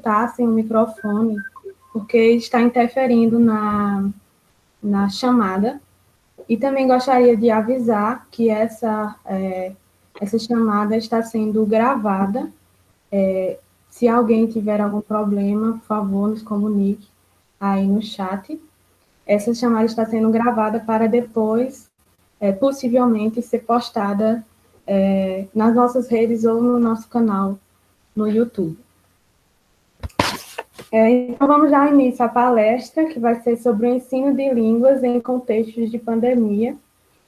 mutassem o microfone, porque está interferindo na chamada. E também gostaria de avisar que essa chamada está sendo gravada. Se alguém tiver algum problema, por favor, nos comunique aí no chat. Essa chamada está sendo gravada para depois, possivelmente, ser postada nas nossas redes ou no nosso canal no YouTube. Então, vamos dar início à palestra, que vai ser sobre o ensino de línguas em contextos de pandemia.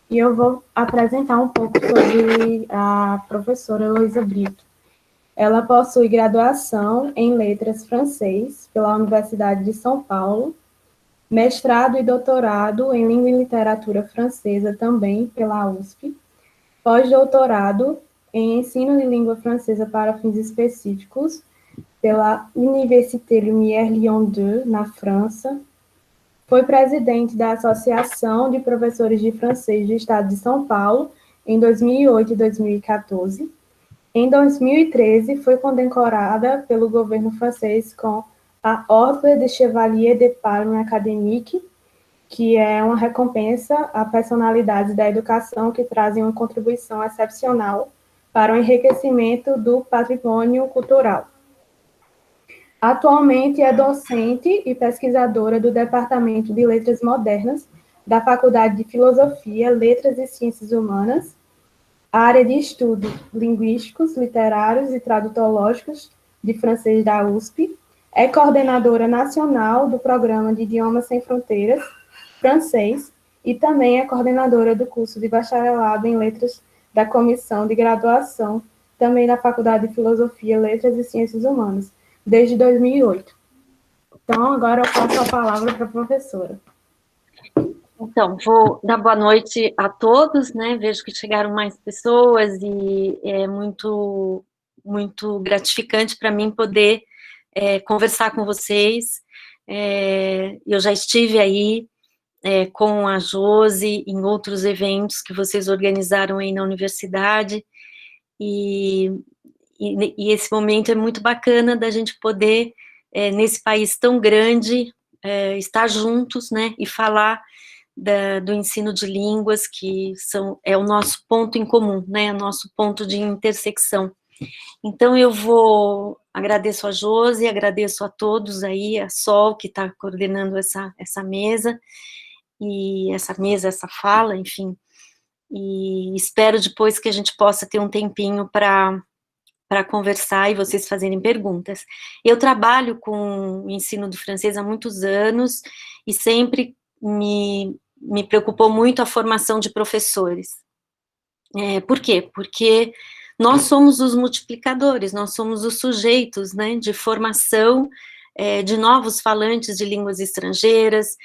E eu vou apresentar um pouco sobre a professora Heloísa Brito. Ela possui graduação em Letras Francês pela Universidade de São Paulo, mestrado e doutorado em Língua e Literatura Francesa também pela USP, pós-doutorado em Ensino de Língua Francesa para fins específicos pela Université Lumière Lyon 2, na França. Foi presidente da Associação de Professores de Francês do Estado de São Paulo em 2008 e 2014. Em 2013, foi condecorada pelo governo francês com a Ordre de Chevalier de Palme Académique, que é uma recompensa a personalidades da educação que trazem uma contribuição excepcional para o enriquecimento do patrimônio cultural. Atualmente é docente e pesquisadora do Departamento de Letras Modernas da Faculdade de Filosofia, Letras e Ciências Humanas, área de estudos linguísticos, literários e tradutológicos de francês da USP, é coordenadora nacional do Programa de Idiomas Sem Fronteiras, francês, e também é coordenadora do curso de bacharelado em Letras da Comissão de Graduação, também na Faculdade de Filosofia, Letras e Ciências Humanas, desde 2008. Então, agora eu passo a palavra para a professora. Então, vou dar boa noite a todos, né? Vejo que chegaram mais pessoas e é muito, muito gratificante para mim poder conversar com vocês. Eu já estive aí com a Josi em outros eventos que vocês organizaram aí na universidade e esse momento é muito bacana da gente poder, nesse país tão grande, estar juntos, né? E falar do ensino de línguas, que é o nosso ponto em comum, né, o nosso ponto de intersecção. Então, agradeço a Josi, agradeço a todos aí, a Sol, que está coordenando essa mesa, essa fala, enfim, e espero depois que a gente possa ter um tempinho para conversar e vocês fazerem perguntas. Eu trabalho com o ensino do francês há muitos anos, e sempre me preocupou muito a formação de professores. Por quê? Porque nós somos os multiplicadores, nós somos os sujeitos, né, de formação de novos falantes de línguas estrangeiras,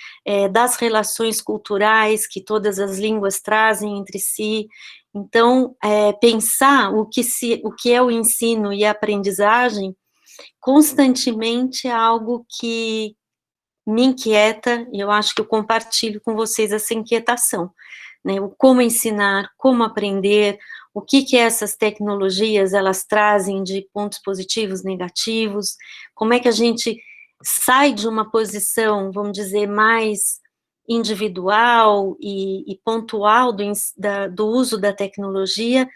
das relações culturais que todas as línguas trazem entre si. Então, pensar o que é o ensino e a aprendizagem constantemente é algo que me inquieta, e eu acho que eu compartilho com vocês essa inquietação, né, o como ensinar, como aprender, o que essas tecnologias, elas trazem de pontos positivos, negativos, como é que a gente sai de uma posição, vamos dizer, mais individual e pontual do uso da tecnologia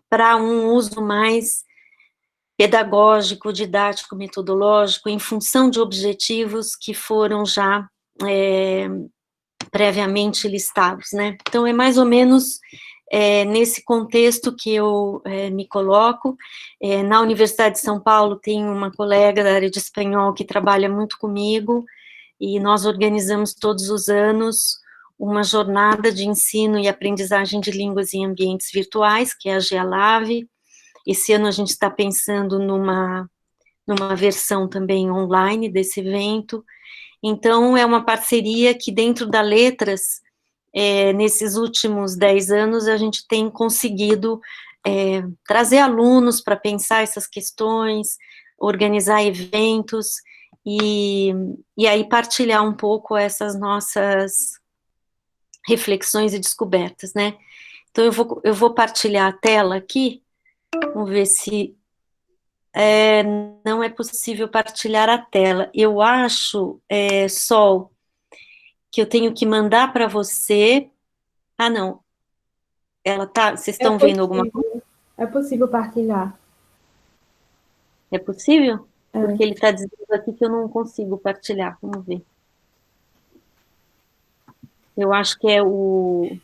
para um uso mais pedagógico, didático, metodológico, em função de objetivos que foram já previamente listados, né? Então, é mais ou menos nesse contexto que eu me coloco. Na Universidade de São Paulo tem uma colega da área de espanhol que trabalha muito comigo, e nós organizamos todos os anos uma jornada de ensino e aprendizagem de línguas em ambientes virtuais, que é a GEALAVE. Esse ano a gente está pensando numa versão também online desse evento. Então, é uma parceria que dentro da Letras, nesses últimos 10 anos, a gente tem conseguido trazer alunos para pensar essas questões, organizar eventos, e aí partilhar um pouco essas nossas reflexões e descobertas, né? Então, eu vou partilhar a tela aqui. Vamos ver se não é possível partilhar a tela. Eu acho, Sol, que eu tenho que mandar para você. Ah, não. Ela tá. Vocês É estão vendo alguma coisa? possível. É possível partilhar. É possível? É. Porque ele está dizendo aqui que eu não consigo partilhar. Vamos ver. Eu acho que é o.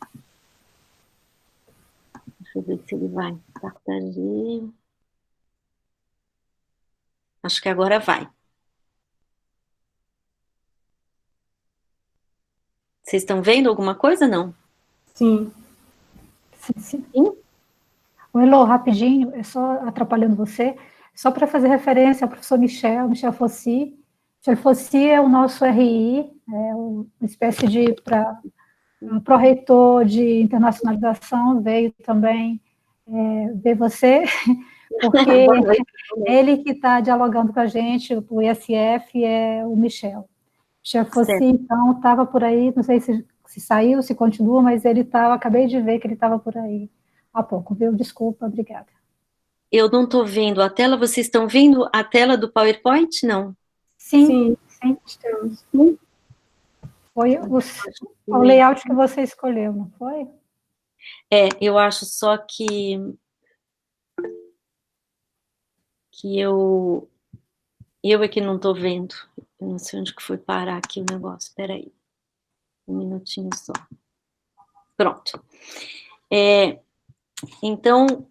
Deixa eu ver se ele vai. Partager. Acho que agora vai. Vocês estão vendo alguma coisa, não? Sim. Sim, sim. Sim? O Elô, rapidinho, é só atrapalhando você, só para fazer referência ao professor Michel Fossi. Michel Fossi é o nosso RI, é uma espécie de pró-reitor de internacionalização, veio também ver você, porque Boa noite. ele que está dialogando com a gente, o ISF, é o Michel. Michel Fossi, Certo. então, estava por aí, não sei se saiu, se continua, mas ele estava, acabei de ver que ele estava por aí há pouco, viu? Desculpa, obrigada. Eu não estou vendo a tela. Vocês estão vendo a tela do PowerPoint? Não. Sim, sim, Estamos. foi o layout que você escolheu, não foi? Eu acho só que eu é que não estou vendo. Eu não sei onde que foi parar aqui o negócio. Espera aí. Um minutinho só. Pronto. Então,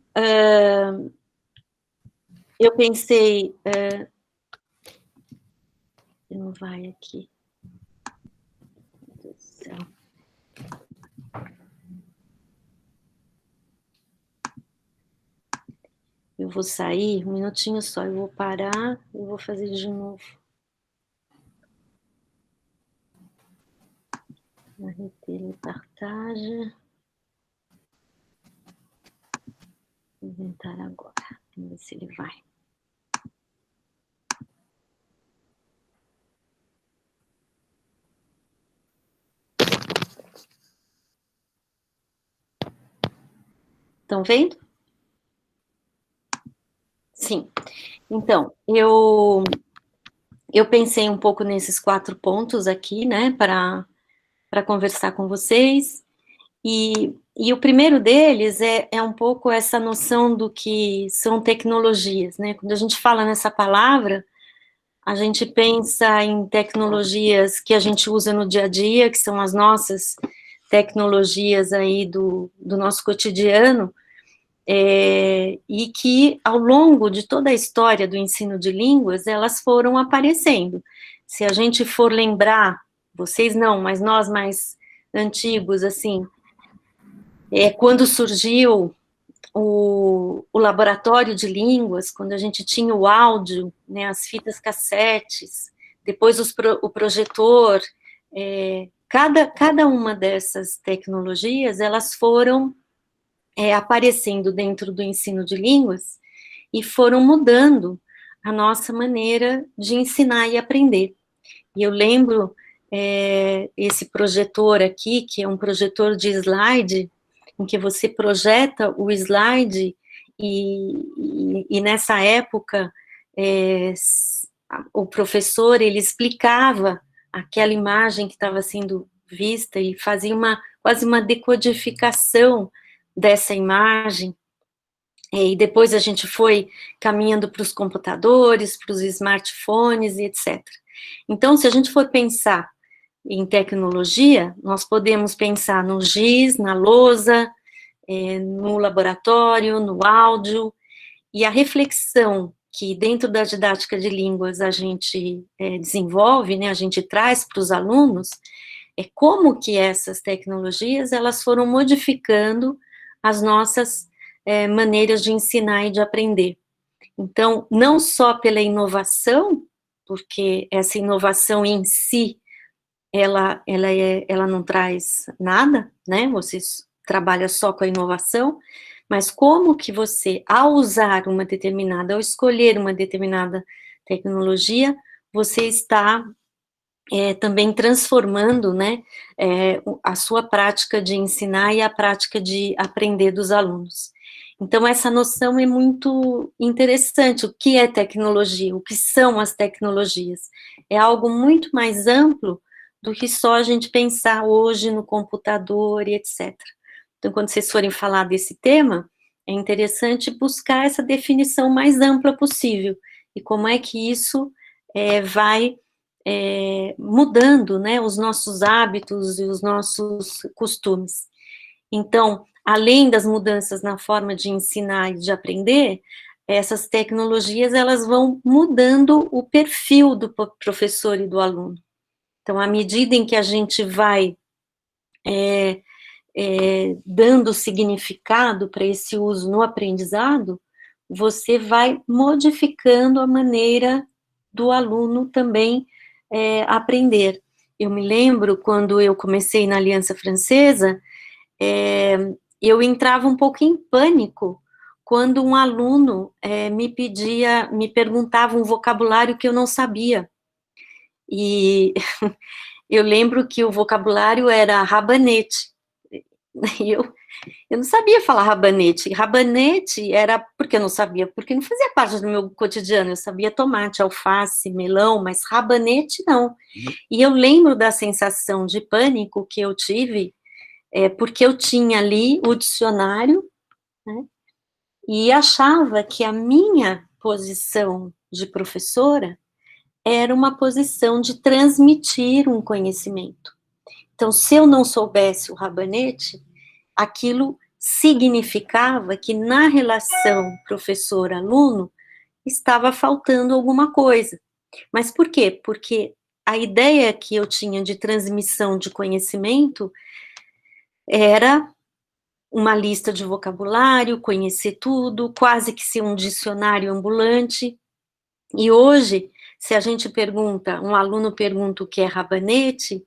eu pensei... não vai aqui. Meu Deus do céu. Eu vou sair, um minutinho só. Eu vou parar e vou fazer de novo. Arrêter partage. Vou inventar agora. Vamos ver se ele vai. Estão vendo? Sim. Então, eu pensei um pouco nesses 4 pontos aqui, né, para conversar com vocês. E o primeiro deles é um pouco essa noção do que são tecnologias, né? Quando a gente fala nessa palavra, a gente pensa em tecnologias que a gente usa no dia a dia, que são as nossas tecnologias aí do nosso cotidiano, e que ao longo de toda a história do ensino de línguas, elas foram aparecendo. Se a gente for lembrar, vocês não, mas nós mais antigos, assim, quando surgiu o laboratório de línguas, quando a gente tinha o áudio, né, as fitas cassetes, depois o projetor, cada uma dessas tecnologias, elas foram aparecendo dentro do ensino de línguas e foram mudando a nossa maneira de ensinar e aprender. E eu lembro esse projetor aqui, que é um projetor de slide, em que você projeta o slide e nessa época o professor ele explicava aquela imagem que estava sendo vista e fazia quase uma decodificação dessa imagem. E depois a gente foi caminhando para os computadores, para os smartphones e etc. Então, se a gente for pensar em tecnologia, nós podemos pensar no giz, na lousa, no laboratório, no áudio, e a reflexão que dentro da didática de línguas a gente desenvolve, né, a gente traz para os alunos, é como que essas tecnologias, elas foram modificando as nossas maneiras de ensinar e de aprender. Então, não só pela inovação, porque essa inovação em si, ela não traz nada, né? Você trabalha só com a inovação, mas como que você, ao usar uma determinada, ao escolher uma determinada tecnologia, você está também transformando, né, a sua prática de ensinar e a prática de aprender dos alunos. Então, essa noção é muito interessante. O que é tecnologia? O que são as tecnologias? É algo muito mais amplo do que só a gente pensar hoje no computador e etc. Então, quando vocês forem falar desse tema, é interessante buscar essa definição mais ampla possível, e como é que isso vai mudando, né, os nossos hábitos e os nossos costumes. Então, além das mudanças na forma de ensinar e de aprender, essas tecnologias, elas vão mudando o perfil do professor e do aluno. Então, à medida em que a gente vai dando significado para esse uso no aprendizado, você vai modificando a maneira do aluno também aprender. Eu me lembro, quando eu comecei na Aliança Francesa, eu entrava um pouco em pânico quando um aluno me perguntava um vocabulário que eu não sabia. E eu lembro que o vocabulário era rabanete. E eu não sabia falar rabanete. Rabanete era porque eu não sabia, porque não fazia parte do meu cotidiano. Eu sabia tomate, alface, melão, mas rabanete não. E eu lembro da sensação de pânico que eu tive, porque eu tinha ali o dicionário, né, e achava que a minha posição de professora era uma posição de transmitir um conhecimento. Então, se eu não soubesse o rabanete, aquilo significava que na relação professor-aluno estava faltando alguma coisa. Mas por quê? Porque a ideia que eu tinha de transmissão de conhecimento era uma lista de vocabulário, conhecer tudo, quase que ser um dicionário ambulante. E hoje, se a gente pergunta, um aluno pergunta o que é rabanete,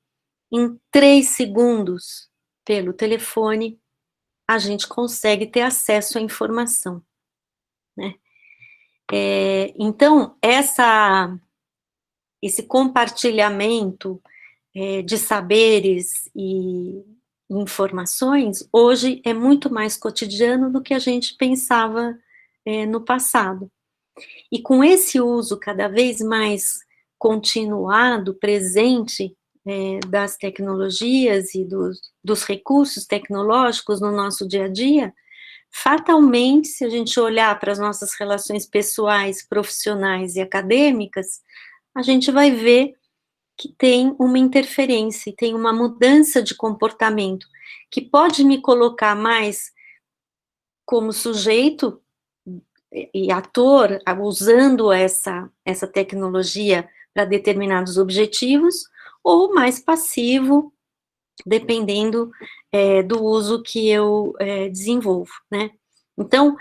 em 3 segundos, pelo telefone, a gente consegue ter acesso à informação, né? Então, esse compartilhamento de saberes e informações, hoje é muito mais cotidiano do que a gente pensava no passado. E com esse uso cada vez mais continuado, presente, das tecnologias e dos recursos tecnológicos no nosso dia a dia, fatalmente, se a gente olhar para as nossas relações pessoais, profissionais e acadêmicas, a gente vai ver que tem uma interferência, tem uma mudança de comportamento, que pode me colocar mais como sujeito e ator, usando essa tecnologia para determinados objetivos, ou mais passivo, dependendo do uso que eu desenvolvo, né? Então,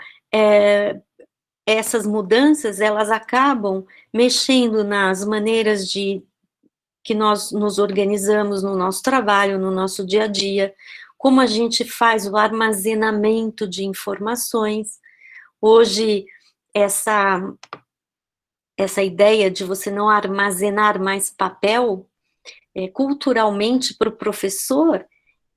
essas mudanças, elas acabam mexendo nas maneiras que nós nos organizamos no nosso trabalho, no nosso dia a dia, como a gente faz o armazenamento de informações. Hoje, essa ideia de você não armazenar mais papel, culturalmente para o professor,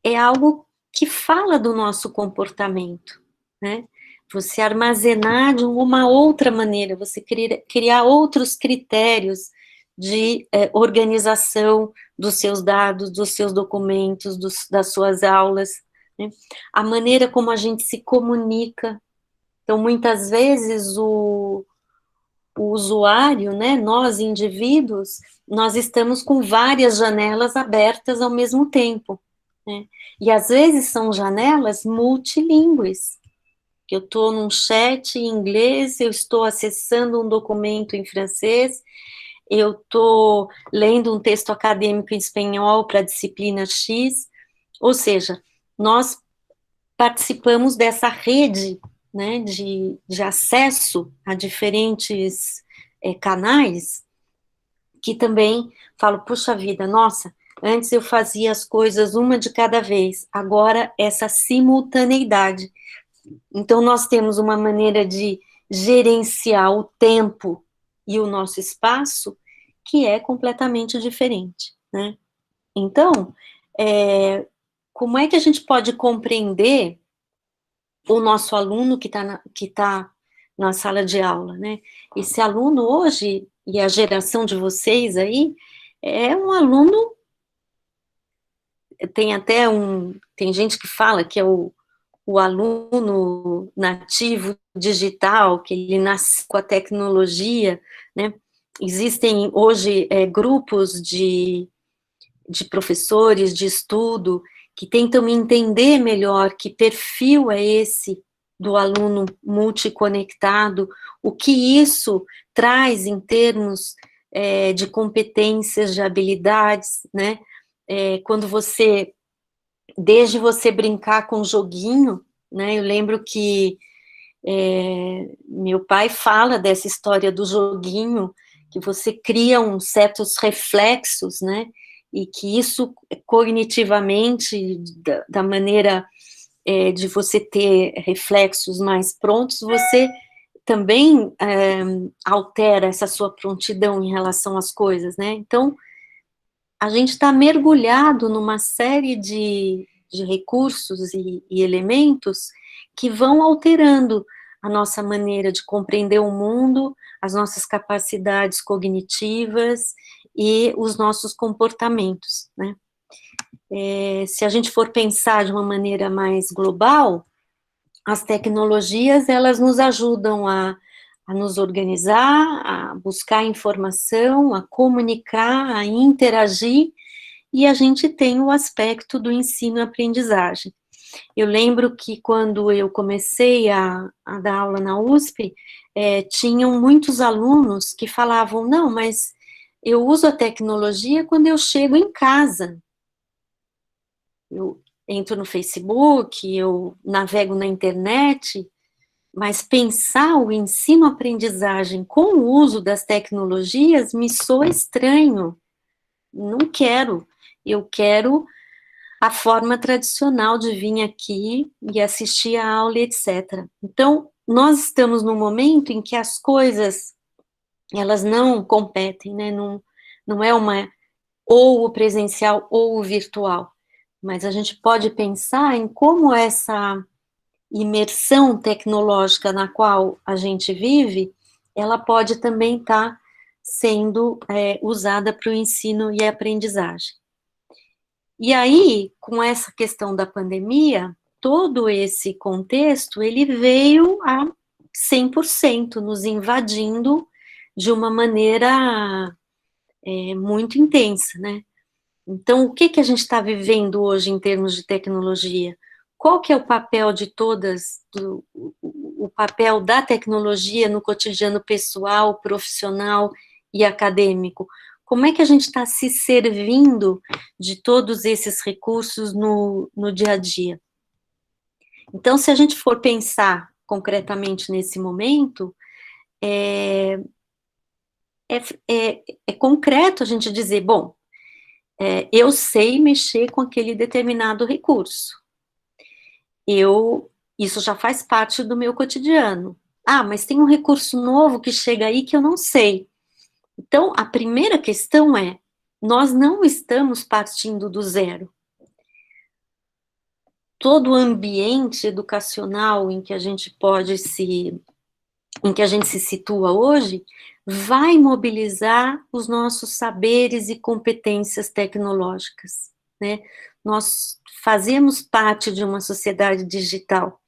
é algo que fala do nosso comportamento, né? Você armazenar de uma outra maneira, você criar outros critérios de organização dos seus dados, dos seus documentos, das suas aulas, né? A maneira como a gente se comunica. Então, muitas vezes, o usuário, né, nós indivíduos, nós estamos com várias janelas abertas ao mesmo tempo, né? E às vezes são janelas multilingües, que eu estou num chat em inglês, eu estou acessando um documento em francês, eu estou lendo um texto acadêmico em espanhol para a disciplina X, ou seja, nós participamos dessa rede, né, de acesso a diferentes canais, que também falo, puxa vida, nossa, antes eu fazia as coisas uma de cada vez, agora essa simultaneidade. Então, nós temos uma maneira de gerenciar o tempo e o nosso espaço que é completamente diferente, né? Então, como é que a gente pode compreender o nosso aluno que tá na sala de aula, né? Esse aluno hoje, e a geração de vocês aí, é um aluno, tem gente que fala que é o aluno nativo digital, que ele nasce com a tecnologia, né? Existem hoje grupos de professores de estudo que tentam entender melhor que perfil é esse do aluno multiconectado, o que isso traz em termos de competências, de habilidades, né? Quando desde você brincar com joguinho, né? Eu lembro que meu pai fala dessa história do joguinho, que você cria uns certos reflexos, né? E que isso, cognitivamente, da maneira de você ter reflexos mais prontos, você também altera essa sua prontidão em relação às coisas, né? Então, a gente está mergulhado numa série de recursos e elementos que vão alterando a nossa maneira de compreender o mundo, as nossas capacidades cognitivas e os nossos comportamentos, né? Se a gente for pensar de uma maneira mais global, as tecnologias, elas nos ajudam a nos organizar, a buscar informação, a comunicar, a interagir, e a gente tem o aspecto do ensino e aprendizagem. Eu lembro que quando eu comecei a dar aula na USP, tinham muitos alunos que falavam, não, mas eu uso a tecnologia quando eu chego em casa. Eu entro no Facebook, eu navego na internet, mas pensar o ensino-aprendizagem com o uso das tecnologias me soa estranho. Não quero. Eu quero a forma tradicional de vir aqui e assistir a aula, etc. Então, nós estamos num momento em que as coisas, elas não competem, né? Não é ou o presencial ou o virtual, mas a gente pode pensar em como essa imersão tecnológica na qual a gente vive, ela pode também estar sendo usada para o ensino e a aprendizagem. E aí, com essa questão da pandemia, todo esse contexto, ele veio a 100% nos invadindo de uma maneira muito intensa, né? Então, o que a gente está vivendo hoje em termos de tecnologia? Qual que é o papel de o papel da tecnologia no cotidiano pessoal, profissional e acadêmico? Como é que a gente está se servindo de todos esses recursos no dia a dia? Então, se a gente for pensar concretamente nesse momento, é concreto a gente dizer, bom, eu sei mexer com aquele determinado recurso. Isso já faz parte do meu cotidiano. Ah, mas tem um recurso novo que chega aí que eu não sei. Então, a primeira questão é, nós não estamos partindo do zero. Todo o ambiente educacional em que a gente se situa hoje, vai mobilizar os nossos saberes e competências tecnológicas, né? Nós fazemos parte de uma sociedade digital,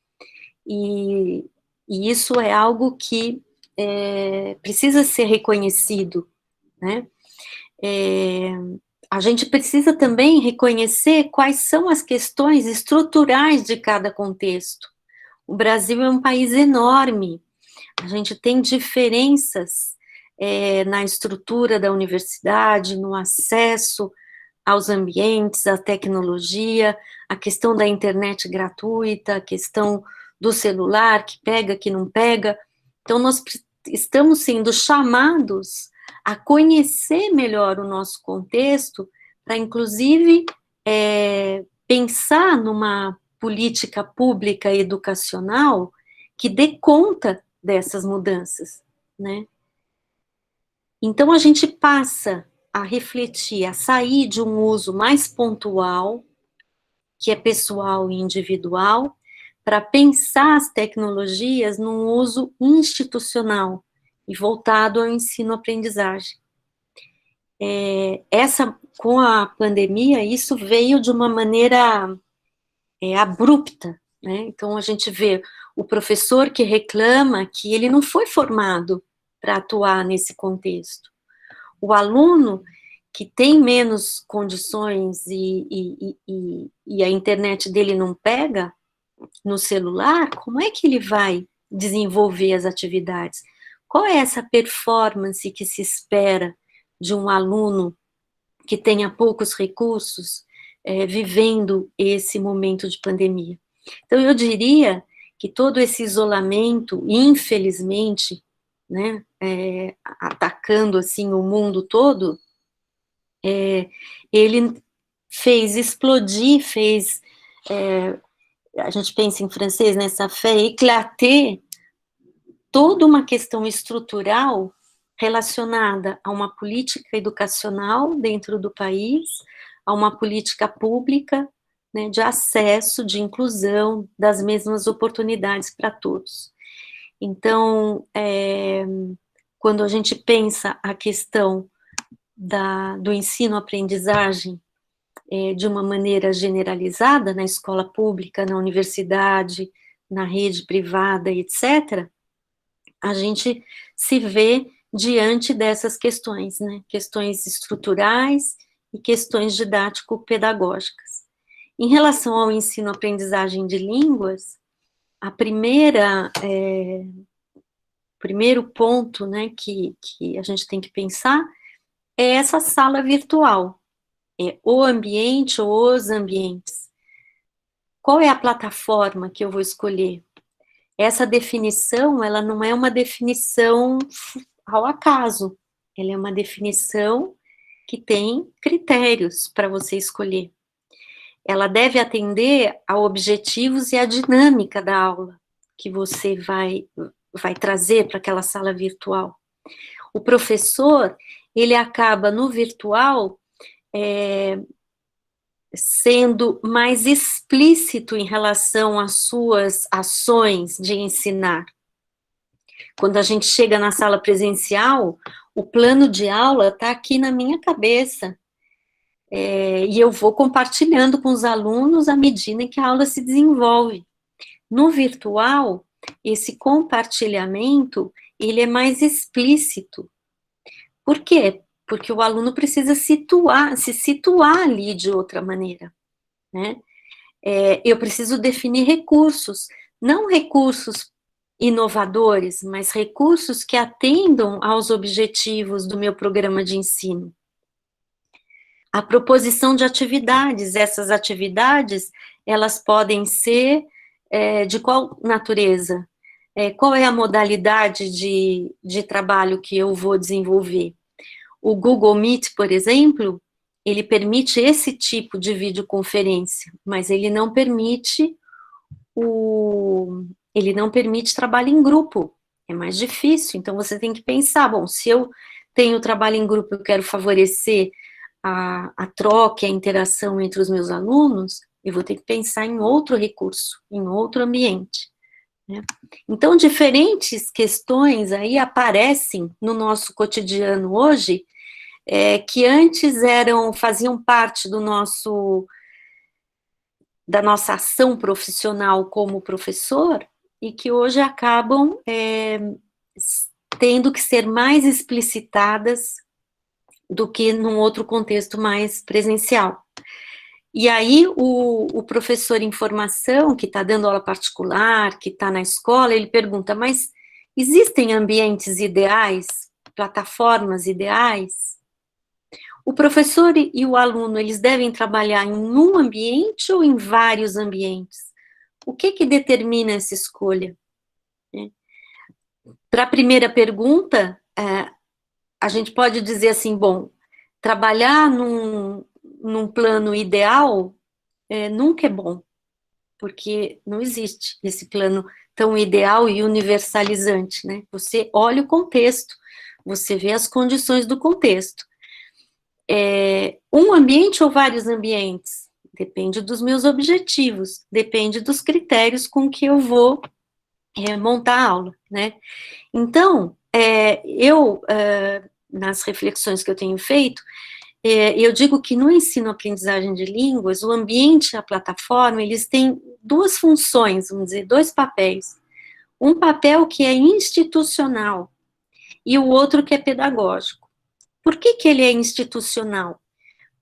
e isso é algo que precisa ser reconhecido, né? A gente precisa também reconhecer quais são as questões estruturais de cada contexto. O Brasil é um país enorme, a gente tem diferenças na estrutura da universidade, no acesso aos ambientes, à tecnologia, a questão da internet gratuita, a questão do celular, que pega, que não pega. Então, nós estamos sendo chamados a conhecer melhor o nosso contexto, para, inclusive, pensar numa política pública educacional que dê conta dessas mudanças, né? Então, a gente passa a refletir, a sair de um uso mais pontual, que é pessoal e individual, para pensar as tecnologias num uso institucional e voltado ao ensino-aprendizagem. Com a pandemia, isso veio de uma maneira abrupta, né? Então, a gente vê o professor que reclama que ele não foi formado para atuar nesse contexto. O aluno que tem menos condições e a internet dele não pega no celular, como é que ele vai desenvolver as atividades? Qual é essa performance que se espera de um aluno que tenha poucos recursos, vivendo esse momento de pandemia? Então, eu diria que todo esse isolamento, infelizmente, né, atacando assim o mundo todo, ele fez explodir, a gente pensa em francês, nessa fé, éclater toda uma questão estrutural relacionada a uma política educacional dentro do país, a uma política pública, né, de acesso, de inclusão, das mesmas oportunidades para todos. Então, quando a gente pensa a questão do ensino-aprendizagem de uma maneira generalizada, na escola pública, na universidade, na rede privada, etc., a gente se vê diante dessas questões, né? Questões estruturais e questões didático-pedagógicas. Em relação ao ensino-aprendizagem de línguas, o primeiro ponto, né, que a gente tem que pensar é essa sala virtual, o ambiente ou os ambientes. Qual é a plataforma que eu vou escolher? Essa definição, ela não é uma definição ao acaso, ela é uma definição que tem critérios para você escolher. Ela deve atender a objetivos e a dinâmica da aula que você vai trazer para aquela sala virtual. O professor, ele acaba no virtual sendo mais explícito em relação às suas ações de ensinar. Quando a gente chega na sala presencial, o plano de aula está aqui na minha cabeça, e eu vou compartilhando com os alunos à medida que a aula se desenvolve. No virtual, esse compartilhamento, ele é mais explícito. Por quê? Porque o aluno precisa se situar ali de outra maneira, né? Eu preciso definir recursos, não recursos inovadores, mas recursos que atendam aos objetivos do meu programa de ensino. A proposição de atividades, essas atividades, elas podem ser de qual natureza? Qual é a modalidade de trabalho que eu vou desenvolver? O Google Meet, por exemplo, ele permite esse tipo de videoconferência, mas ele não permite trabalho em grupo, é mais difícil, então você tem que pensar, bom, se eu tenho trabalho em grupo, eu quero favorecer a troca, a interação entre os meus alunos, eu vou ter que pensar em outro recurso, em outro ambiente, né? Então, diferentes questões aí aparecem no nosso cotidiano hoje, que antes faziam parte da nossa ação profissional como professor, e que hoje acabam tendo que ser mais explicitadas do que num outro contexto mais presencial. E aí, o professor em formação, que está dando aula particular, que está na escola, ele pergunta, mas existem ambientes ideais, plataformas ideais? O professor e o aluno, eles devem trabalhar em um ambiente ou em vários ambientes? O que determina essa escolha? Para a primeira pergunta, a gente pode dizer assim, bom, trabalhar num plano ideal nunca é bom, porque não existe esse plano tão ideal e universalizante, né? Você olha o contexto, você vê as condições do contexto. Um ambiente ou vários ambientes? Depende dos meus objetivos, depende dos critérios com que eu vou montar a aula, né? Então, nas reflexões que eu tenho feito, eu digo que no ensino-aprendizagem de línguas, o ambiente e a plataforma, eles têm duas funções, vamos dizer, dois papéis. Um papel que é institucional e o outro que é pedagógico. Por que que ele é institucional?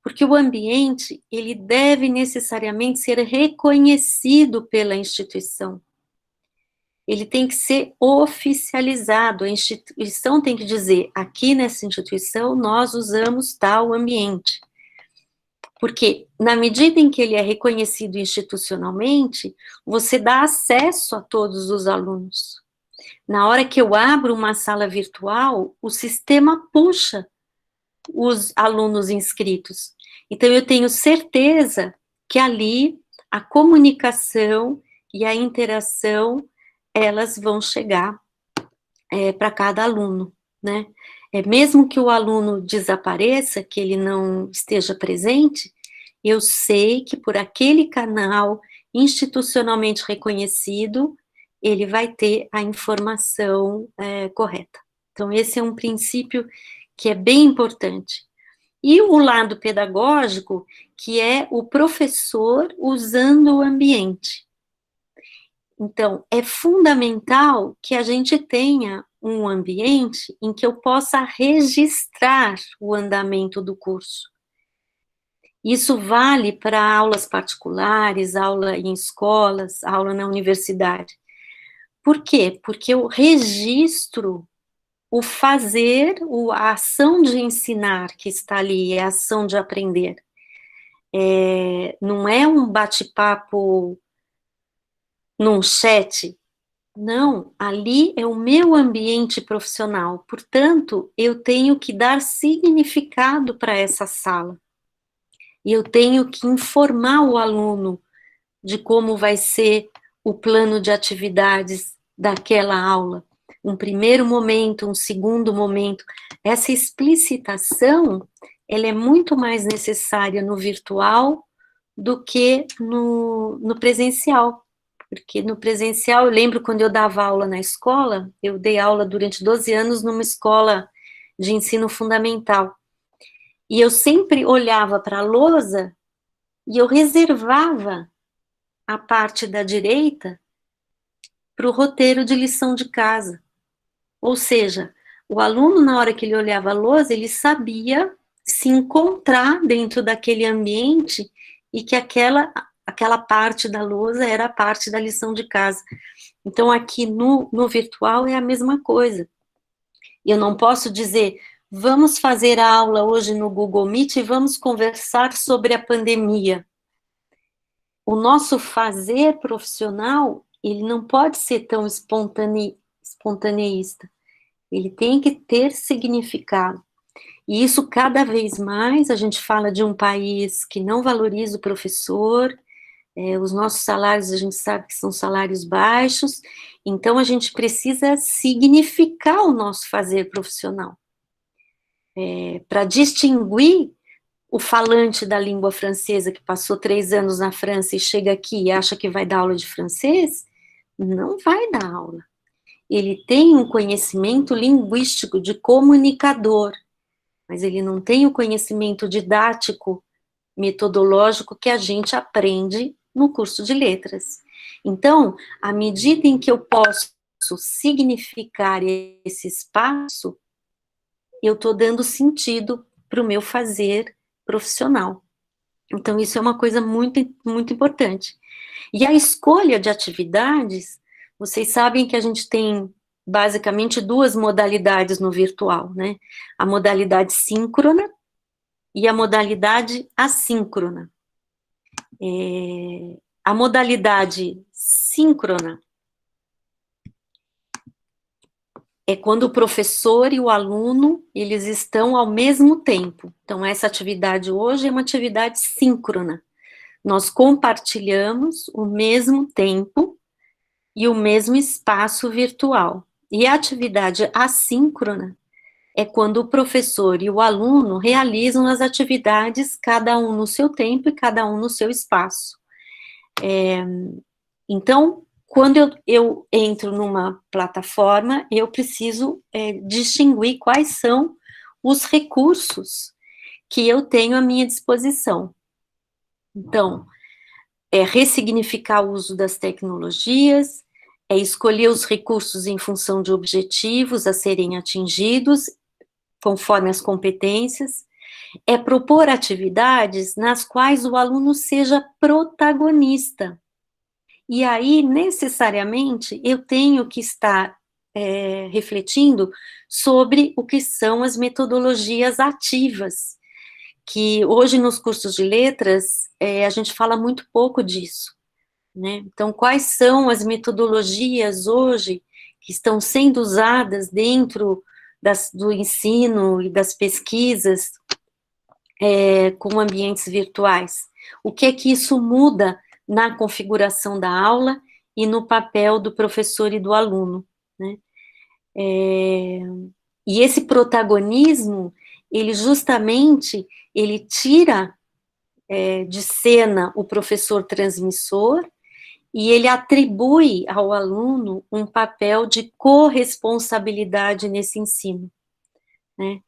Porque o ambiente, ele deve necessariamente ser reconhecido pela instituição. Ele tem que ser oficializado, a instituição tem que dizer, aqui nessa instituição nós usamos tal ambiente. Porque, na medida em que ele é reconhecido institucionalmente, você dá acesso a todos os alunos. Na hora que eu abro uma sala virtual, o sistema puxa os alunos inscritos. Então, eu tenho certeza que ali a comunicação e a interação, elas vão chegar para cada aluno, né? Mesmo que o aluno desapareça, que ele não esteja presente, eu sei que por aquele canal institucionalmente reconhecido, ele vai ter a informação correta. Então, esse é um princípio que é bem importante. E o lado pedagógico, que é o professor usando o ambiente. Então, é fundamental que a gente tenha um ambiente em que eu possa registrar o andamento do curso. Isso vale para aulas particulares, aula em escolas, aula na universidade. Por quê? Porque eu registro o fazer, a ação de ensinar que está ali, é a ação de aprender. Não é um bate-papo num chat, não, ali é o meu ambiente profissional, portanto, eu tenho que dar significado para essa sala, e eu tenho que informar o aluno de como vai ser o plano de atividades daquela aula, um primeiro momento, um segundo momento. Essa explicitação, ela é muito mais necessária no virtual do que no presencial, porque no presencial, eu lembro quando eu dava aula na escola, eu dei aula durante 12 anos numa escola de ensino fundamental, e eu sempre olhava para a lousa e eu reservava a parte da direita para o roteiro de lição de casa. Ou seja, o aluno, na hora que ele olhava a lousa, ele sabia se encontrar dentro daquele ambiente e que aquela parte da lousa era a parte da lição de casa. Então, aqui no virtual é a mesma coisa. Eu não posso dizer, vamos fazer a aula hoje no Google Meet e vamos conversar sobre a pandemia. O nosso fazer profissional, ele não pode ser tão espontaneísta. Ele tem que ter significado. E isso, cada vez mais, a gente fala de um país que não valoriza o professor, os nossos salários, a gente sabe que são salários baixos, então a gente precisa significar o nosso fazer profissional. Para distinguir o falante da língua francesa que passou 3 anos na França e chega aqui e acha que vai dar aula de francês, não vai dar aula. Ele tem um conhecimento linguístico de comunicador, mas ele não tem o conhecimento didático, metodológico que a gente aprende no curso de letras. Então, à medida em que eu posso significar esse espaço, eu estou dando sentido para o meu fazer profissional. Então, isso é uma coisa muito, muito importante. E a escolha de atividades, vocês sabem que a gente tem basicamente 2 modalidades no virtual, né? A modalidade síncrona e a modalidade assíncrona. A modalidade síncrona é quando o professor e o aluno, eles estão ao mesmo tempo. Então, essa atividade hoje é uma atividade síncrona. Nós compartilhamos o mesmo tempo e o mesmo espaço virtual. E a atividade assíncrona é quando o professor e o aluno realizam as atividades, cada um no seu tempo e cada um no seu espaço. Então, quando eu entro numa plataforma, eu preciso distinguir quais são os recursos que eu tenho à minha disposição. Então, ressignificar o uso das tecnologias, escolher os recursos em função de objetivos a serem atingidos, conforme as competências, propor atividades nas quais o aluno seja protagonista. E aí, necessariamente, eu tenho que estar refletindo sobre o que são as metodologias ativas, que hoje nos cursos de letras, a gente fala muito pouco disso, né? Então, quais são as metodologias hoje que estão sendo usadas dentro do ensino e das pesquisas com ambientes virtuais? O que é que isso muda na configuração da aula e no papel do professor e do aluno, né? E esse protagonismo, ele justamente, ele tira de cena o professor transmissor e ele atribui ao aluno um papel de corresponsabilidade nesse ensino, né?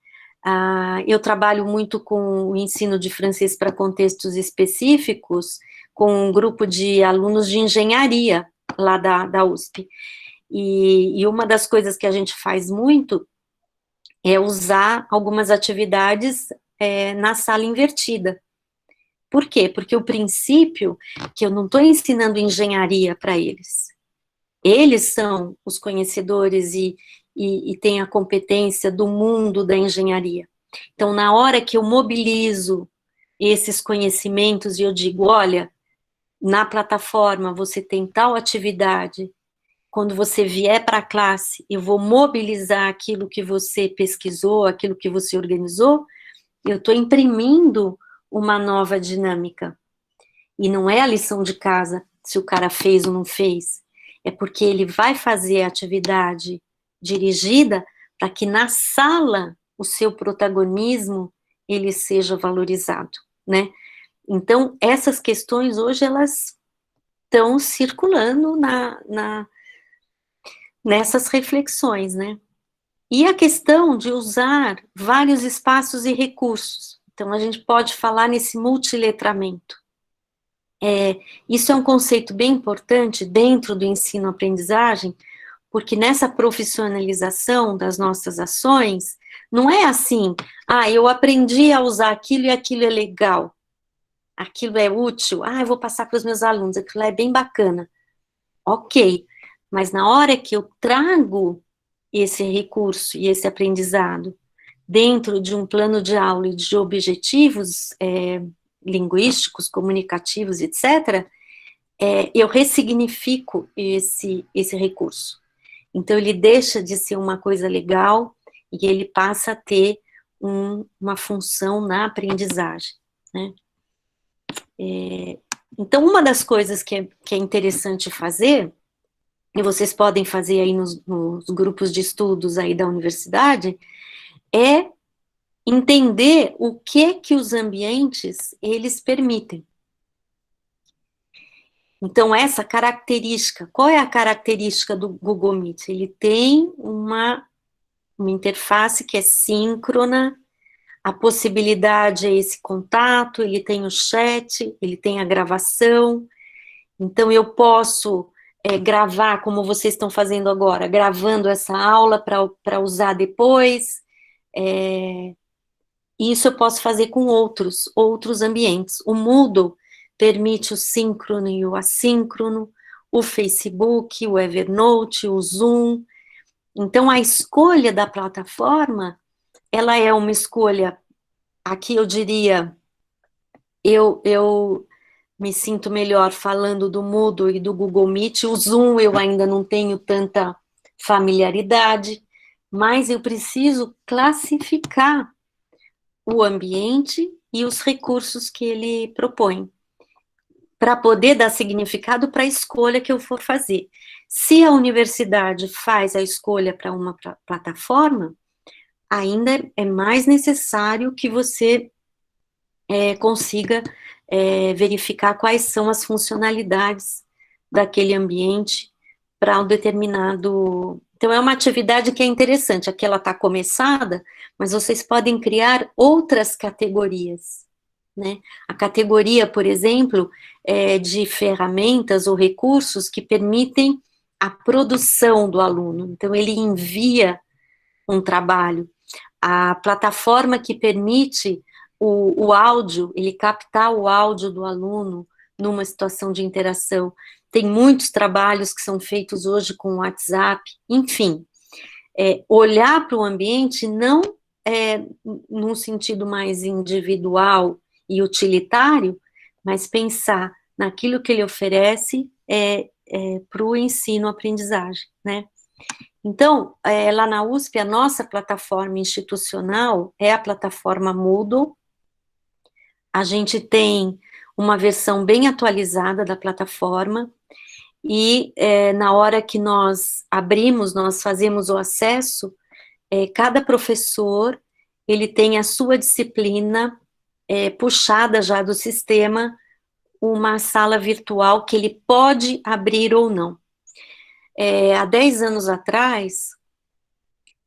Eu trabalho muito com o ensino de francês para contextos específicos, com um grupo de alunos de engenharia, lá da USP. E uma das coisas que a gente faz muito é usar algumas atividades na sala invertida. Por quê? Porque o princípio que eu não estou ensinando engenharia para eles. Eles são os conhecedores e têm a competência do mundo da engenharia. Então, na hora que eu mobilizo esses conhecimentos e eu digo, olha, na plataforma você tem tal atividade, quando você vier para a classe, eu vou mobilizar aquilo que você pesquisou, aquilo que você organizou, eu estou imprimindo uma nova dinâmica. E não é a lição de casa, se o cara fez ou não fez, é porque ele vai fazer a atividade dirigida para que na sala o seu protagonismo ele seja valorizado, né? Então, essas questões hoje, elas estão circulando nessas reflexões, né? E a questão de usar vários espaços e recursos. Então, a gente pode falar nesse multiletramento. Isso é um conceito bem importante dentro do ensino-aprendizagem, porque nessa profissionalização das nossas ações, não é assim, eu aprendi a usar aquilo e aquilo é legal, aquilo é útil, eu vou passar para os meus alunos, aquilo é bem bacana. Ok, mas na hora que eu trago esse recurso e esse aprendizado dentro de um plano de aula e de objetivos linguísticos, comunicativos, etc., eu ressignifico esse recurso. Então, ele deixa de ser uma coisa legal e ele passa a ter uma função na aprendizagem, né? Então, uma das coisas que é interessante fazer, e vocês podem fazer aí nos grupos de estudos aí da universidade, é entender o que os ambientes, eles permitem. Então, essa característica, qual é a característica do Google Meet? Ele tem uma interface que é síncrona, a possibilidade é esse contato, ele tem o chat, ele tem a gravação, então eu posso gravar, como vocês estão fazendo agora, gravando essa aula para usar depois, isso eu posso fazer com outros ambientes. O Moodle permite o síncrono e o assíncrono, o Facebook, o Evernote, o Zoom. Então, a escolha da plataforma, ela é uma escolha, aqui eu diria, eu me sinto melhor falando do Moodle e do Google Meet, o Zoom eu ainda não tenho tanta familiaridade, mas eu preciso classificar o ambiente e os recursos que ele propõe, para poder dar significado para a escolha que eu for fazer. Se a universidade faz a escolha para uma plataforma, ainda é mais necessário que você consiga verificar quais são as funcionalidades daquele ambiente para um determinado... Então, é uma atividade que é interessante, aqui ela está começada, mas vocês podem criar outras categorias, né? A categoria, por exemplo, de ferramentas ou recursos que permitem a produção do aluno. Então, ele envia um trabalho. A plataforma que permite o áudio, ele captar o áudio do aluno numa situação de interação. Tem muitos trabalhos que são feitos hoje com o WhatsApp, enfim. Olhar para o ambiente não num sentido mais individual e utilitário, mas pensar naquilo que ele oferece para o ensino-aprendizagem, né? Então, lá na USP, a nossa plataforma institucional é a plataforma Moodle. A gente tem uma versão bem atualizada da plataforma, e na hora que nós abrimos, nós fazemos o acesso, cada professor, ele tem a sua disciplina puxada já do sistema, uma sala virtual que ele pode abrir ou não. Há 10 anos atrás,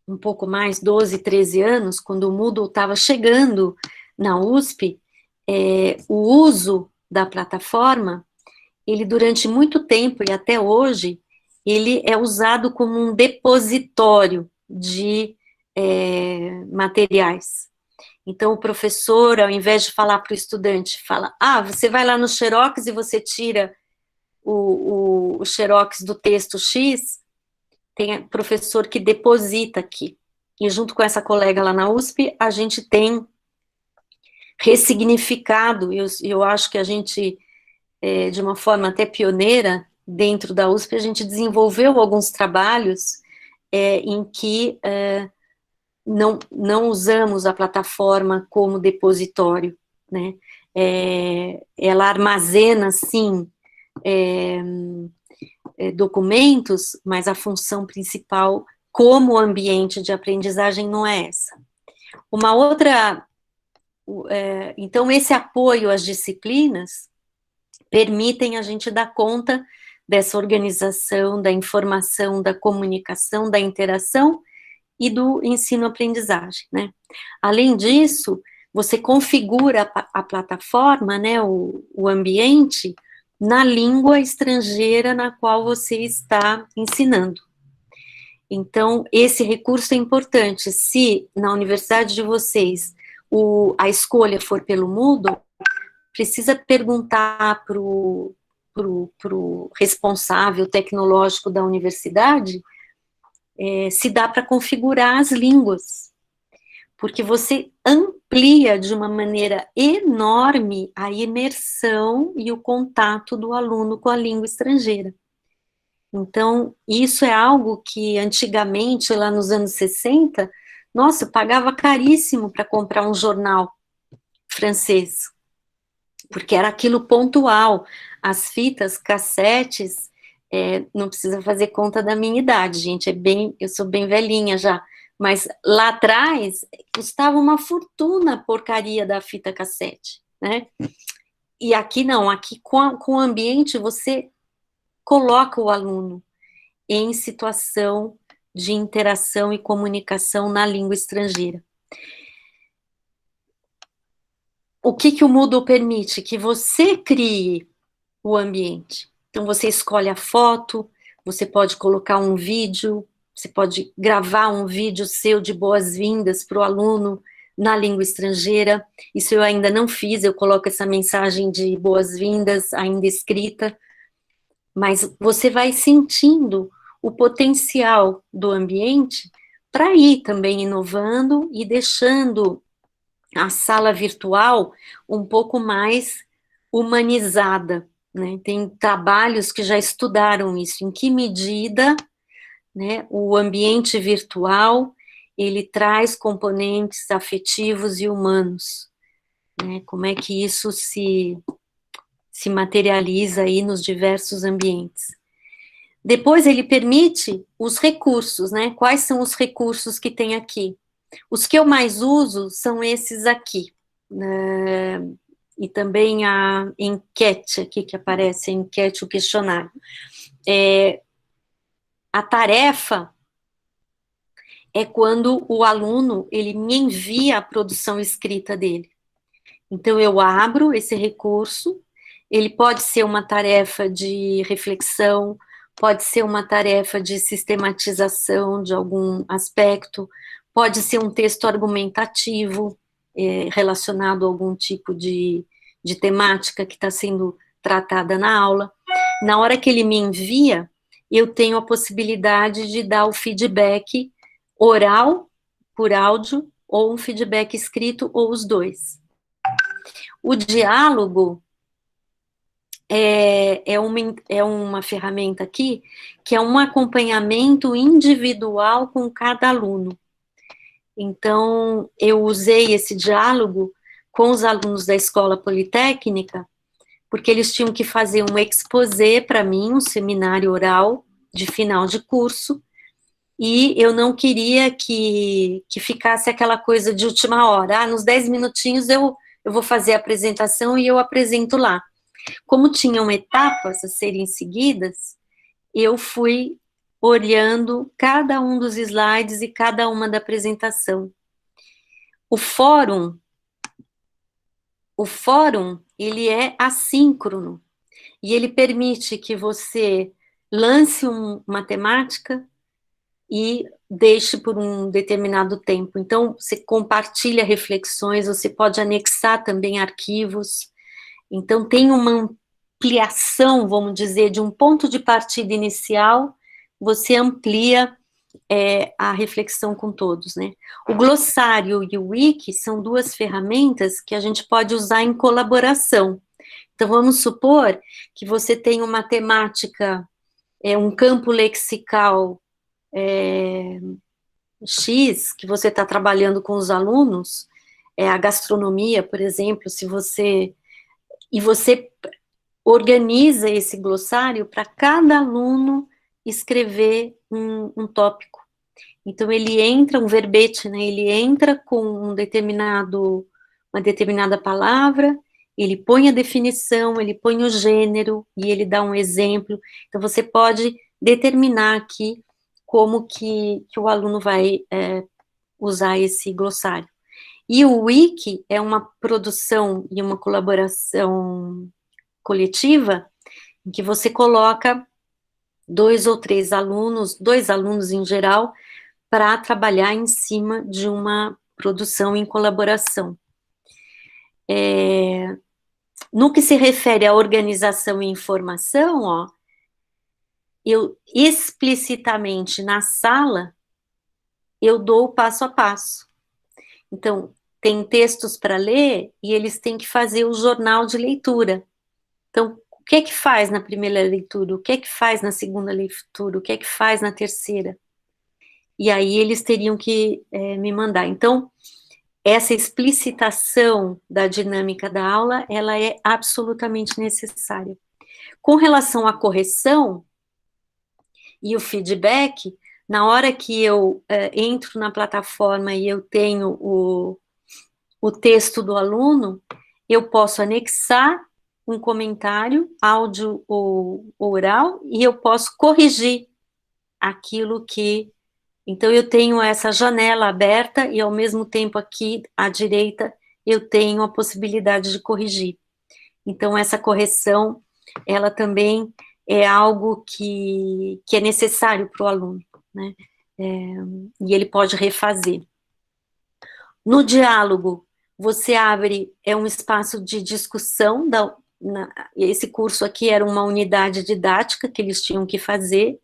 um pouco mais, 12, 13 anos, quando o Moodle estava chegando na USP, o uso da plataforma, ele durante muito tempo, e até hoje, ele é usado como um depositório de materiais. Então, o professor, ao invés de falar para o estudante, fala, você vai lá no Xerox e você tira o Xerox do texto X, tem professor que deposita aqui. E junto com essa colega lá na USP, a gente tem ressignificado, eu acho que a gente, de uma forma até pioneira, dentro da USP, a gente desenvolveu alguns trabalhos em que não usamos a plataforma como depositório, né? Ela armazena, sim, documentos, mas a função principal como ambiente de aprendizagem não é essa. Uma outra... então, esse apoio às disciplinas permitem a gente dar conta dessa organização, da informação, da comunicação, da interação e do ensino-aprendizagem, né? Além disso, você configura a plataforma, né, o ambiente, na língua estrangeira na qual você está ensinando. Então, esse recurso é importante. Se na universidade de vocês a escolha for pelo Moodle, precisa perguntar para o responsável tecnológico da universidade se dá para configurar as línguas, porque você amplia de uma maneira enorme a imersão e o contato do aluno com a língua estrangeira. Então, isso é algo que antigamente, lá nos anos 60, nossa, eu pagava caríssimo para comprar um jornal francês, porque era aquilo pontual. As fitas, cassetes, não precisa fazer conta da minha idade, gente, eu sou bem velhinha já, mas lá atrás custava uma fortuna a porcaria da fita cassete, né? E aqui não, aqui com o ambiente você coloca o aluno em situação de interação e comunicação na língua estrangeira. O que o Moodle permite? Que você crie o ambiente. Então, você escolhe a foto, você pode colocar um vídeo, você pode gravar um vídeo seu de boas-vindas para o aluno na língua estrangeira. Isso eu ainda não fiz, eu coloco essa mensagem de boas-vindas ainda escrita, mas você vai sentindo o potencial do ambiente para ir também inovando e deixando a sala virtual um pouco mais humanizada, né? Tem trabalhos que já estudaram isso, em que medida, né, o ambiente virtual, ele traz componentes afetivos e humanos, né? Como é que isso se materializa aí nos diversos ambientes. Depois ele permite os recursos, né? Quais são os recursos que tem aqui? Os que eu mais uso são esses aqui, né? E também a enquete aqui que aparece, a enquete, o questionário. A tarefa é quando o aluno, ele me envia a produção escrita dele. Então, eu abro esse recurso, ele pode ser uma tarefa de reflexão, pode ser uma tarefa de sistematização de algum aspecto, pode ser um texto argumentativo, relacionado a algum tipo de temática que está sendo tratada na aula. Na hora que ele me envia, eu tenho a possibilidade de dar o feedback oral, por áudio, ou um feedback escrito, ou os dois. O diálogo é uma ferramenta aqui que é um acompanhamento individual com cada aluno. Então, eu usei esse diálogo com os alunos da Escola Politécnica, porque eles tinham que fazer um exposé para mim, um seminário oral de final de curso, e eu não queria que ficasse aquela coisa de última hora, nos 10 minutinhos eu vou fazer a apresentação e eu apresento lá. Como tinham etapas a serem seguidas, eu fui olhando cada um dos slides e cada uma da apresentação. O fórum, ele é assíncrono, e ele permite que você lance uma temática e deixe por um determinado tempo. Então, você compartilha reflexões, você pode anexar também arquivos. Então, tem uma ampliação, vamos dizer, de um ponto de partida inicial, você amplia a reflexão com todos, né? O glossário e o wiki são duas ferramentas que a gente pode usar em colaboração. Então, vamos supor que você tem uma temática, um campo lexical X, que você está trabalhando com os alunos, a gastronomia, por exemplo, você organiza esse glossário para cada aluno escrever um tópico. Então, ele entra, um verbete, né? Ele entra com uma determinada palavra, ele põe a definição, ele põe o gênero, e ele dá um exemplo. Então, você pode determinar aqui como que o aluno vai usar esse glossário. E o Wiki é uma produção e uma colaboração coletiva, em que você coloca 2 ou 3 alunos, 2 alunos em geral, para trabalhar em cima de uma produção em colaboração. No que se refere à organização e informação, ó, eu explicitamente na sala, eu dou o passo a passo. Então, tem textos para ler e eles têm que fazer o jornal de leitura. Então, o que é que faz na primeira leitura? O que é que faz na segunda leitura? O que é que faz na terceira? E aí eles teriam que me mandar. Então, essa explicitação da dinâmica da aula, ela é absolutamente necessária. Com relação à correção e o feedback, na hora que eu entro na plataforma e eu tenho o texto do aluno, eu posso anexar um comentário, áudio ou oral, e eu posso corrigir aquilo que... Então, eu tenho essa janela aberta e, ao mesmo tempo, aqui à direita, eu tenho a possibilidade de corrigir. Então, essa correção, ela também é algo que é necessário para o aluno, né? E ele pode refazer. No diálogo, você abre um espaço de discussão, esse curso aqui era uma unidade didática que eles tinham que fazer,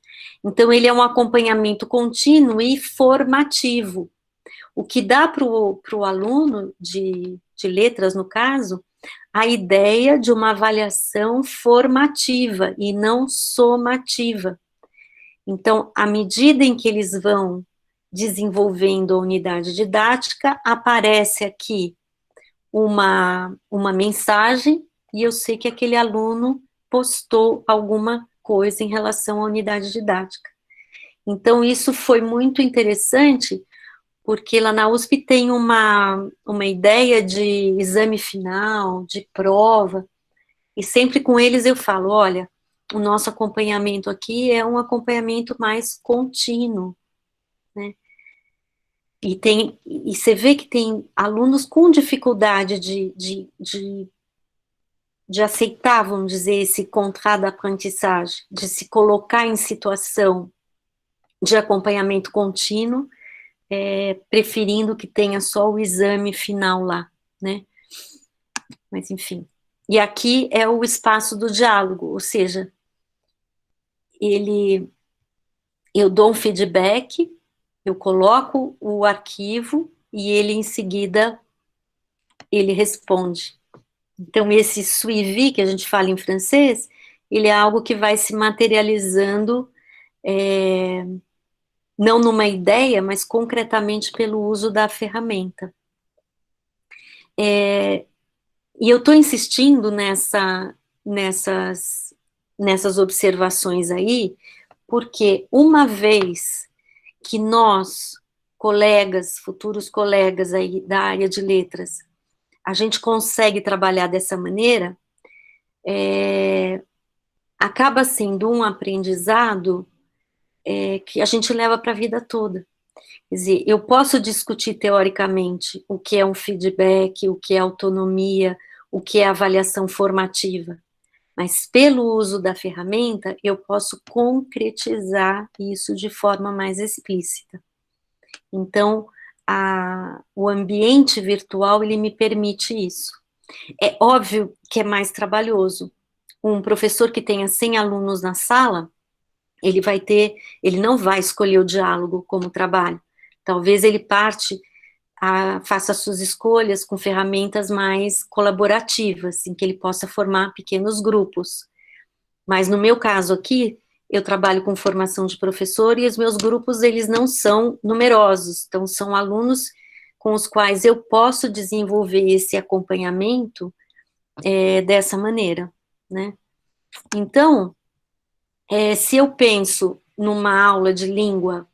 então ele é um acompanhamento contínuo e formativo, o que dá para o aluno de letras, no caso, a ideia de uma avaliação formativa e não somativa. Então, à medida em que eles vão desenvolvendo a unidade didática, aparece aqui uma mensagem, e eu sei que aquele aluno postou alguma coisa em relação à unidade didática. Então, isso foi muito interessante, porque lá na USP tem uma ideia de exame final, de prova, e sempre com eles eu falo, olha, o nosso acompanhamento aqui é um acompanhamento mais contínuo, né? E você vê que tem alunos com dificuldade de aceitar, vamos dizer, esse contrato da aprendizagem, de se colocar em situação de acompanhamento contínuo, preferindo que tenha só o exame final lá, né? Mas, enfim. E aqui é o espaço do diálogo, ou seja, eu dou um feedback, eu coloco o arquivo e ele, em seguida, ele responde. Então, esse suivi, que a gente fala em francês, ele é algo que vai se materializando, não numa ideia, mas concretamente pelo uso da ferramenta. E eu estou insistindo nessas observações aí, porque uma vez que nós, colegas, futuros colegas aí da área de letras, a gente consegue trabalhar dessa maneira, acaba sendo um aprendizado que a gente leva para a vida toda. Quer dizer, eu posso discutir teoricamente o que é um feedback, o que é autonomia, o que é avaliação formativa, mas pelo uso da ferramenta, eu posso concretizar isso de forma mais explícita. Então, o ambiente virtual, ele me permite isso. É óbvio que é mais trabalhoso. Um professor que tenha 100 alunos na sala, ele não vai escolher o diálogo como trabalho. Talvez ele faça suas escolhas com ferramentas mais colaborativas, em que ele possa formar pequenos grupos. Mas no meu caso aqui, eu trabalho com formação de professor e os meus grupos, eles não são numerosos, então são alunos com os quais eu posso desenvolver esse acompanhamento dessa maneira, né? Então, se eu penso numa aula de língua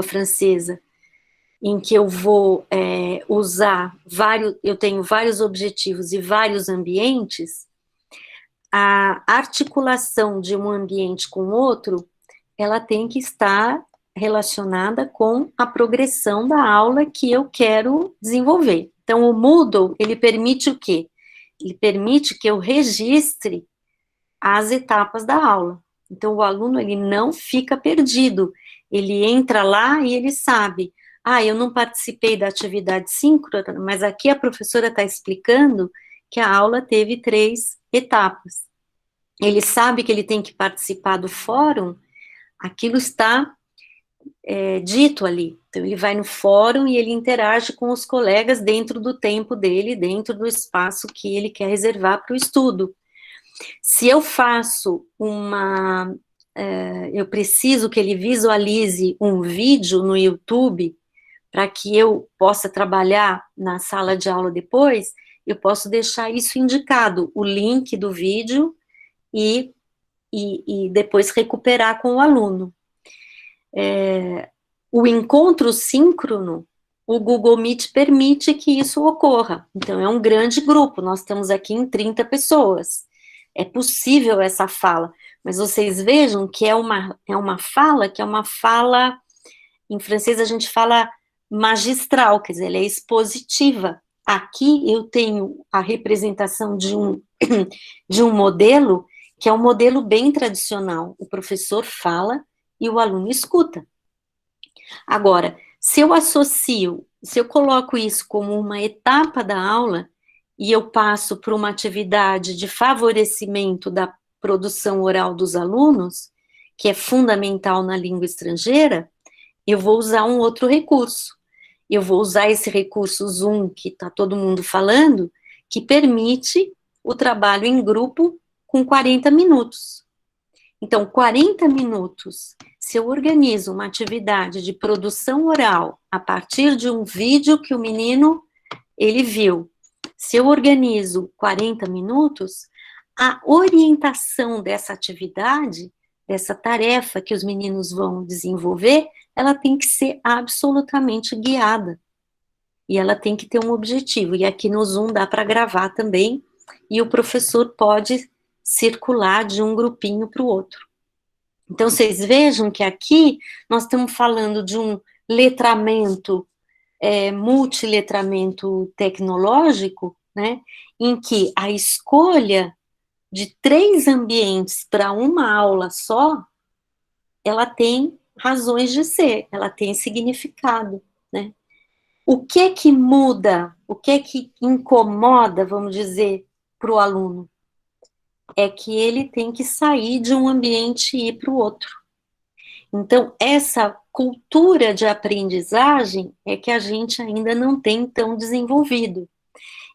francesa, em que eu vou eu tenho vários objetivos e vários ambientes, a articulação de um ambiente com outro, ela tem que estar relacionada com a progressão da aula que eu quero desenvolver. Então, o Moodle, ele permite o quê? Ele permite que eu registre as etapas da aula. Então, o aluno, ele não fica perdido. Ele entra lá e ele sabe, eu não participei da atividade síncrona, mas aqui a professora está explicando que a aula teve 3 etapas. Ele sabe que ele tem que participar do fórum, aquilo está dito ali. Então, ele vai no fórum e ele interage com os colegas dentro do tempo dele, dentro do espaço que ele quer reservar para o estudo. Se eu faço eu preciso que ele visualize um vídeo no YouTube para que eu possa trabalhar na sala de aula depois, eu posso deixar isso indicado, o link do vídeo e depois recuperar com o aluno. O encontro síncrono, o Google Meet permite que isso ocorra. Então, é um grande grupo, nós estamos aqui em 30 pessoas. É possível essa fala, mas vocês vejam que é uma fala, em francês a gente fala magistral, quer dizer, ela é expositiva. Aqui eu tenho a representação de um modelo, que é um modelo bem tradicional. O professor fala e o aluno escuta. Agora, se eu coloco isso como uma etapa da aula, e eu passo por uma atividade de favorecimento da produção oral dos alunos, que é fundamental na língua estrangeira, eu vou usar um outro recurso. Eu vou usar esse recurso Zoom, que está todo mundo falando, que permite o trabalho em grupo com 40 minutos. Então, 40 minutos, se eu organizo uma atividade de produção oral a partir de um vídeo que o menino, ele viu, se eu organizo 40 minutos, a orientação dessa atividade essa tarefa que os meninos vão desenvolver, ela tem que ser absolutamente guiada. E ela tem que ter um objetivo. E aqui no Zoom dá para gravar também, e o professor pode circular de um grupinho para o outro. Então, vocês vejam que aqui nós estamos falando de um letramento, multiletramento tecnológico, né, em que a escolha de 3 ambientes para uma aula só, ela tem razões de ser, ela tem significado, né? O que muda, o que incomoda, vamos dizer, para o aluno? É que ele tem que sair de um ambiente e ir para o outro. Então, essa cultura de aprendizagem é que a gente ainda não tem tão desenvolvido.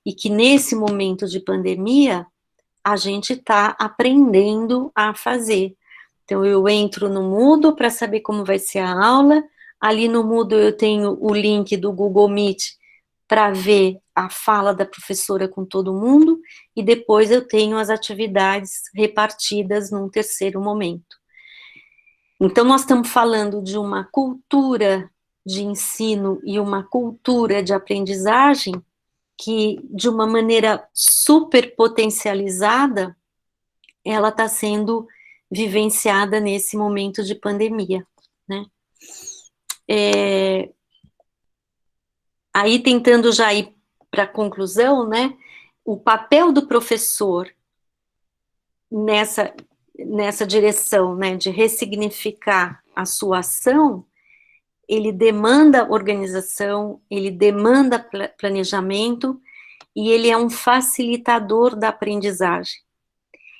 E que nesse momento de pandemia, a gente está aprendendo a fazer. Então, eu entro no Moodle para saber como vai ser a aula. Ali no Moodle eu tenho o link do Google Meet para ver a fala da professora com todo mundo, e depois eu tenho as atividades repartidas num terceiro momento. Então, nós estamos falando de uma cultura de ensino e uma cultura de aprendizagem que, de uma maneira super potencializada, ela está sendo vivenciada nesse momento de pandemia, né? Aí, tentando já ir para a conclusão, né? O papel do professor nessa direção, né, de ressignificar a sua ação, ele demanda organização, ele demanda planejamento, e ele é um facilitador da aprendizagem.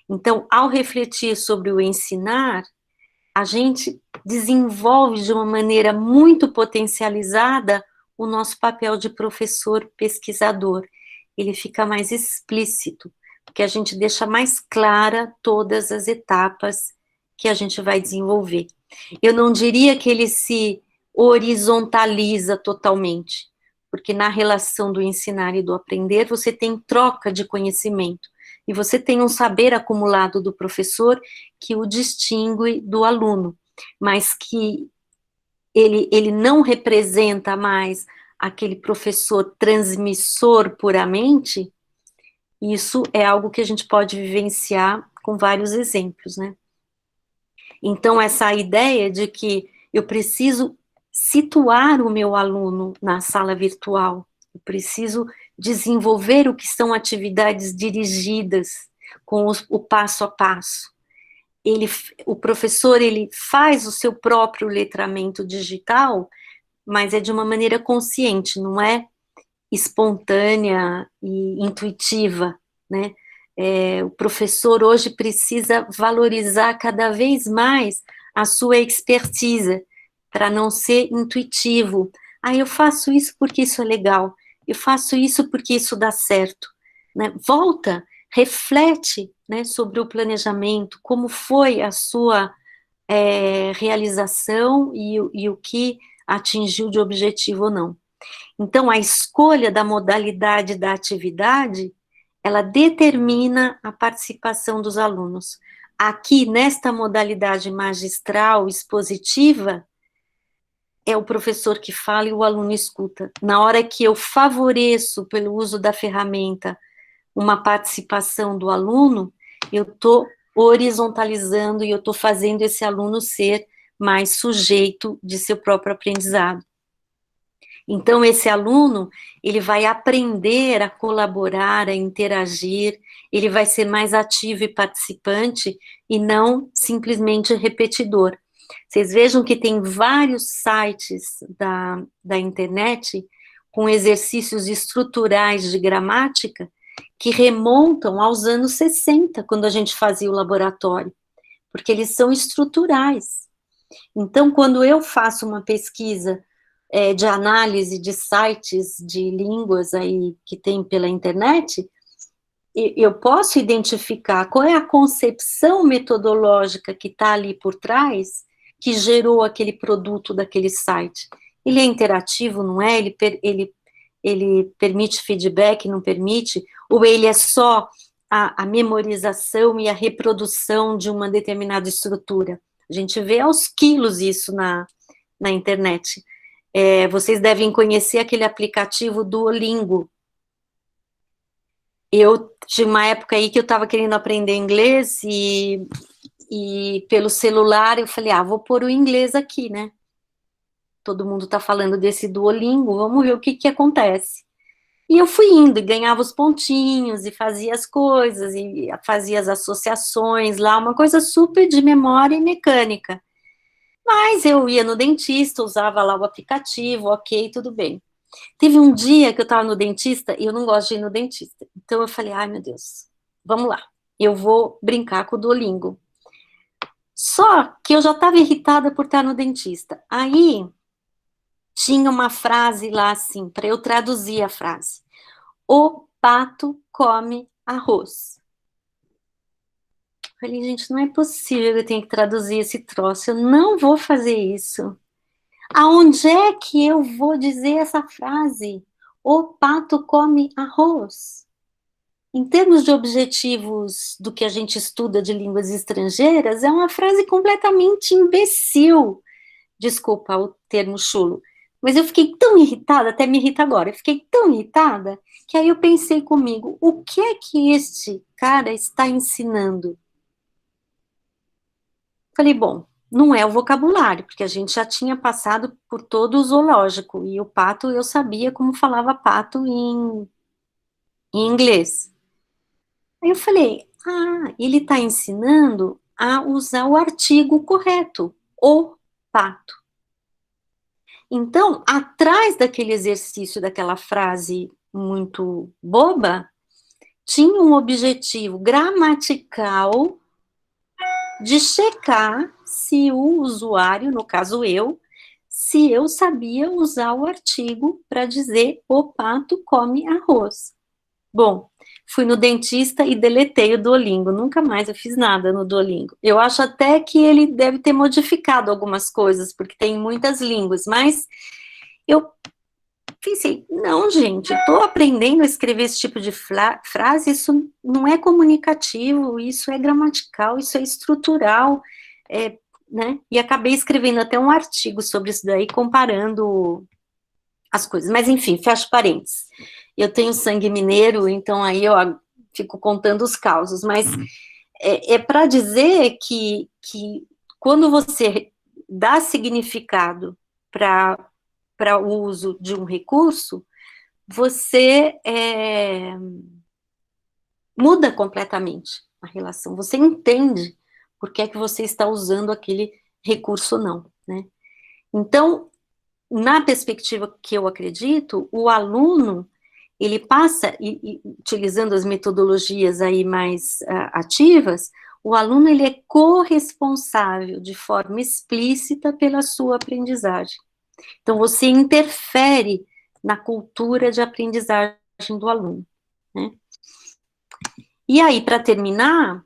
Então, ao refletir sobre o ensinar, a gente desenvolve de uma maneira muito potencializada o nosso papel de professor pesquisador. Ele fica mais explícito, porque a gente deixa mais clara todas as etapas que a gente vai desenvolver. Eu não diria que ele se horizontaliza totalmente, porque na relação do ensinar e do aprender, você tem troca de conhecimento, e você tem um saber acumulado do professor que o distingue do aluno, mas que ele não representa mais aquele professor transmissor puramente. Isso é algo que a gente pode vivenciar com vários exemplos, né? Então, essa ideia de que eu preciso situar o meu aluno na sala virtual, eu preciso desenvolver o que são atividades dirigidas com o passo a passo. O professor, ele faz o seu próprio letramento digital, mas é de uma maneira consciente, não é espontânea e intuitiva, né? O professor hoje precisa valorizar cada vez mais a sua expertise, para não ser intuitivo. Eu faço isso porque isso é legal, eu faço isso porque isso dá certo, né? Volta, reflete, né, sobre o planejamento, como foi a sua realização e o que atingiu de objetivo ou não. Então, a escolha da modalidade da atividade, ela determina a participação dos alunos. Aqui, nesta modalidade magistral, expositiva, é o professor que fala e o aluno escuta. Na hora que eu favoreço, pelo uso da ferramenta, uma participação do aluno, eu estou horizontalizando e eu estou fazendo esse aluno ser mais sujeito de seu próprio aprendizado. Então, esse aluno, ele vai aprender a colaborar, a interagir, ele vai ser mais ativo e participante, e não simplesmente repetidor. Vocês vejam que tem vários sites da internet com exercícios estruturais de gramática que remontam aos anos 60, quando a gente fazia o laboratório, porque eles são estruturais. Então, quando eu faço uma pesquisa de análise de sites de línguas aí que tem pela internet, eu posso identificar qual é a concepção metodológica que está ali por trás, que gerou aquele produto daquele site. Ele é interativo, não é? Ele permite feedback, não permite? Ou ele é só a memorização e a reprodução de uma determinada estrutura. A gente vê aos quilos isso na internet. Vocês devem conhecer aquele aplicativo Duolingo. Eu tinha uma época aí que eu estava querendo aprender inglês e pelo celular eu falei, vou pôr o inglês aqui, né? Todo mundo está falando desse Duolingo, vamos ver o que acontece. E eu fui indo, e ganhava os pontinhos, e fazia as coisas, e fazia as associações lá, uma coisa super de memória e mecânica. Mas eu ia no dentista, usava lá o aplicativo, ok, tudo bem. Teve um dia que eu estava no dentista, e eu não gosto de ir no dentista. Então eu falei, ai meu Deus, vamos lá, eu vou brincar com o Duolingo. Só que eu já estava irritada por estar no dentista. Aí tinha uma frase lá assim, para eu traduzir a frase. O pato come arroz. Falei, gente, não é possível, eu tenho que traduzir esse troço, eu não vou fazer isso. Aonde é que eu vou dizer essa frase? O pato come arroz. Em termos de objetivos do que a gente estuda de línguas estrangeiras, é uma frase completamente imbecil. Desculpa o termo chulo. Mas eu fiquei tão irritada, até me irrita agora, eu fiquei tão irritada, que aí eu pensei comigo, o que é que este cara está ensinando? Falei, bom, não é o vocabulário, porque a gente já tinha passado por todo o zoológico, e o pato, eu sabia como falava pato em inglês. Aí eu falei, ele está ensinando a usar o artigo correto, o pato. Então, atrás daquele exercício, daquela frase muito boba, tinha um objetivo gramatical de checar se o usuário, no caso eu, se eu sabia usar o artigo para dizer o pato come arroz. Bom, fui no dentista e deletei o Duolingo, nunca mais eu fiz nada no Duolingo. Eu acho até que ele deve ter modificado algumas coisas, porque tem muitas línguas, mas eu pensei, não, gente, eu estou aprendendo a escrever esse tipo de frase, isso não é comunicativo, isso é gramatical, isso é estrutural, né? E acabei escrevendo até um artigo sobre isso daí, comparando as coisas. Mas, enfim, fecho parênteses. Eu tenho sangue mineiro, então aí eu fico contando os causos, mas é para dizer que quando você dá significado para o uso de um recurso, você muda completamente a relação, você entende por que é que você está usando aquele recurso ou não, né? Então, na perspectiva que eu acredito, o aluno, ele passa, utilizando as metodologias aí mais ativas, o aluno, ele é corresponsável de forma explícita pela sua aprendizagem. Então, você interfere na cultura de aprendizagem do aluno, né? E aí, para terminar,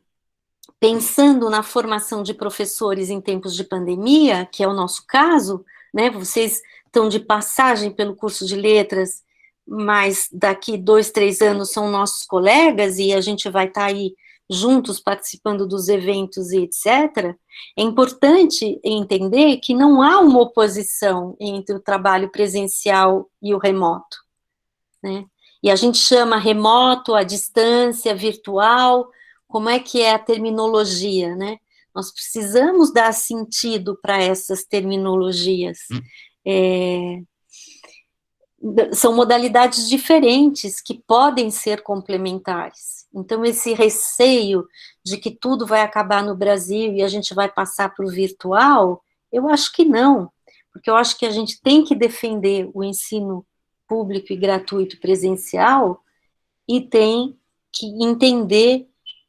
pensando na formação de professores em tempos de pandemia, que é o nosso caso, né, vocês estão de passagem pelo curso de letras, mas daqui 2, 3 anos são nossos colegas e a gente vai estar aí juntos participando dos eventos e etc., é importante entender que não há uma oposição entre o trabalho presencial e o remoto, né? E a gente chama remoto, à distância, virtual, como é que é a terminologia, né? Nós precisamos dar sentido para essas terminologias. São modalidades diferentes que podem ser complementares. Então, esse receio de que tudo vai acabar no Brasil e a gente vai passar para o virtual, eu acho que não, porque eu acho que a gente tem que defender o ensino público e gratuito presencial e tem que entender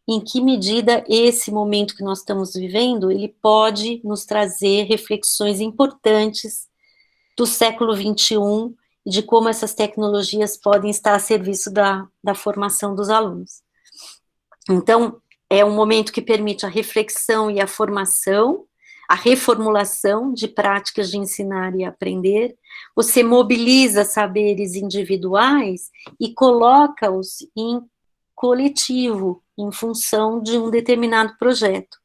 em que medida esse momento que nós estamos vivendo, ele pode nos trazer reflexões importantes do século XXI e de como essas tecnologias podem estar a serviço da formação dos alunos. Então, é um momento que permite a reflexão e a formação, a reformulação de práticas de ensinar e aprender, você mobiliza saberes individuais e coloca-os em coletivo, em função de um determinado projeto.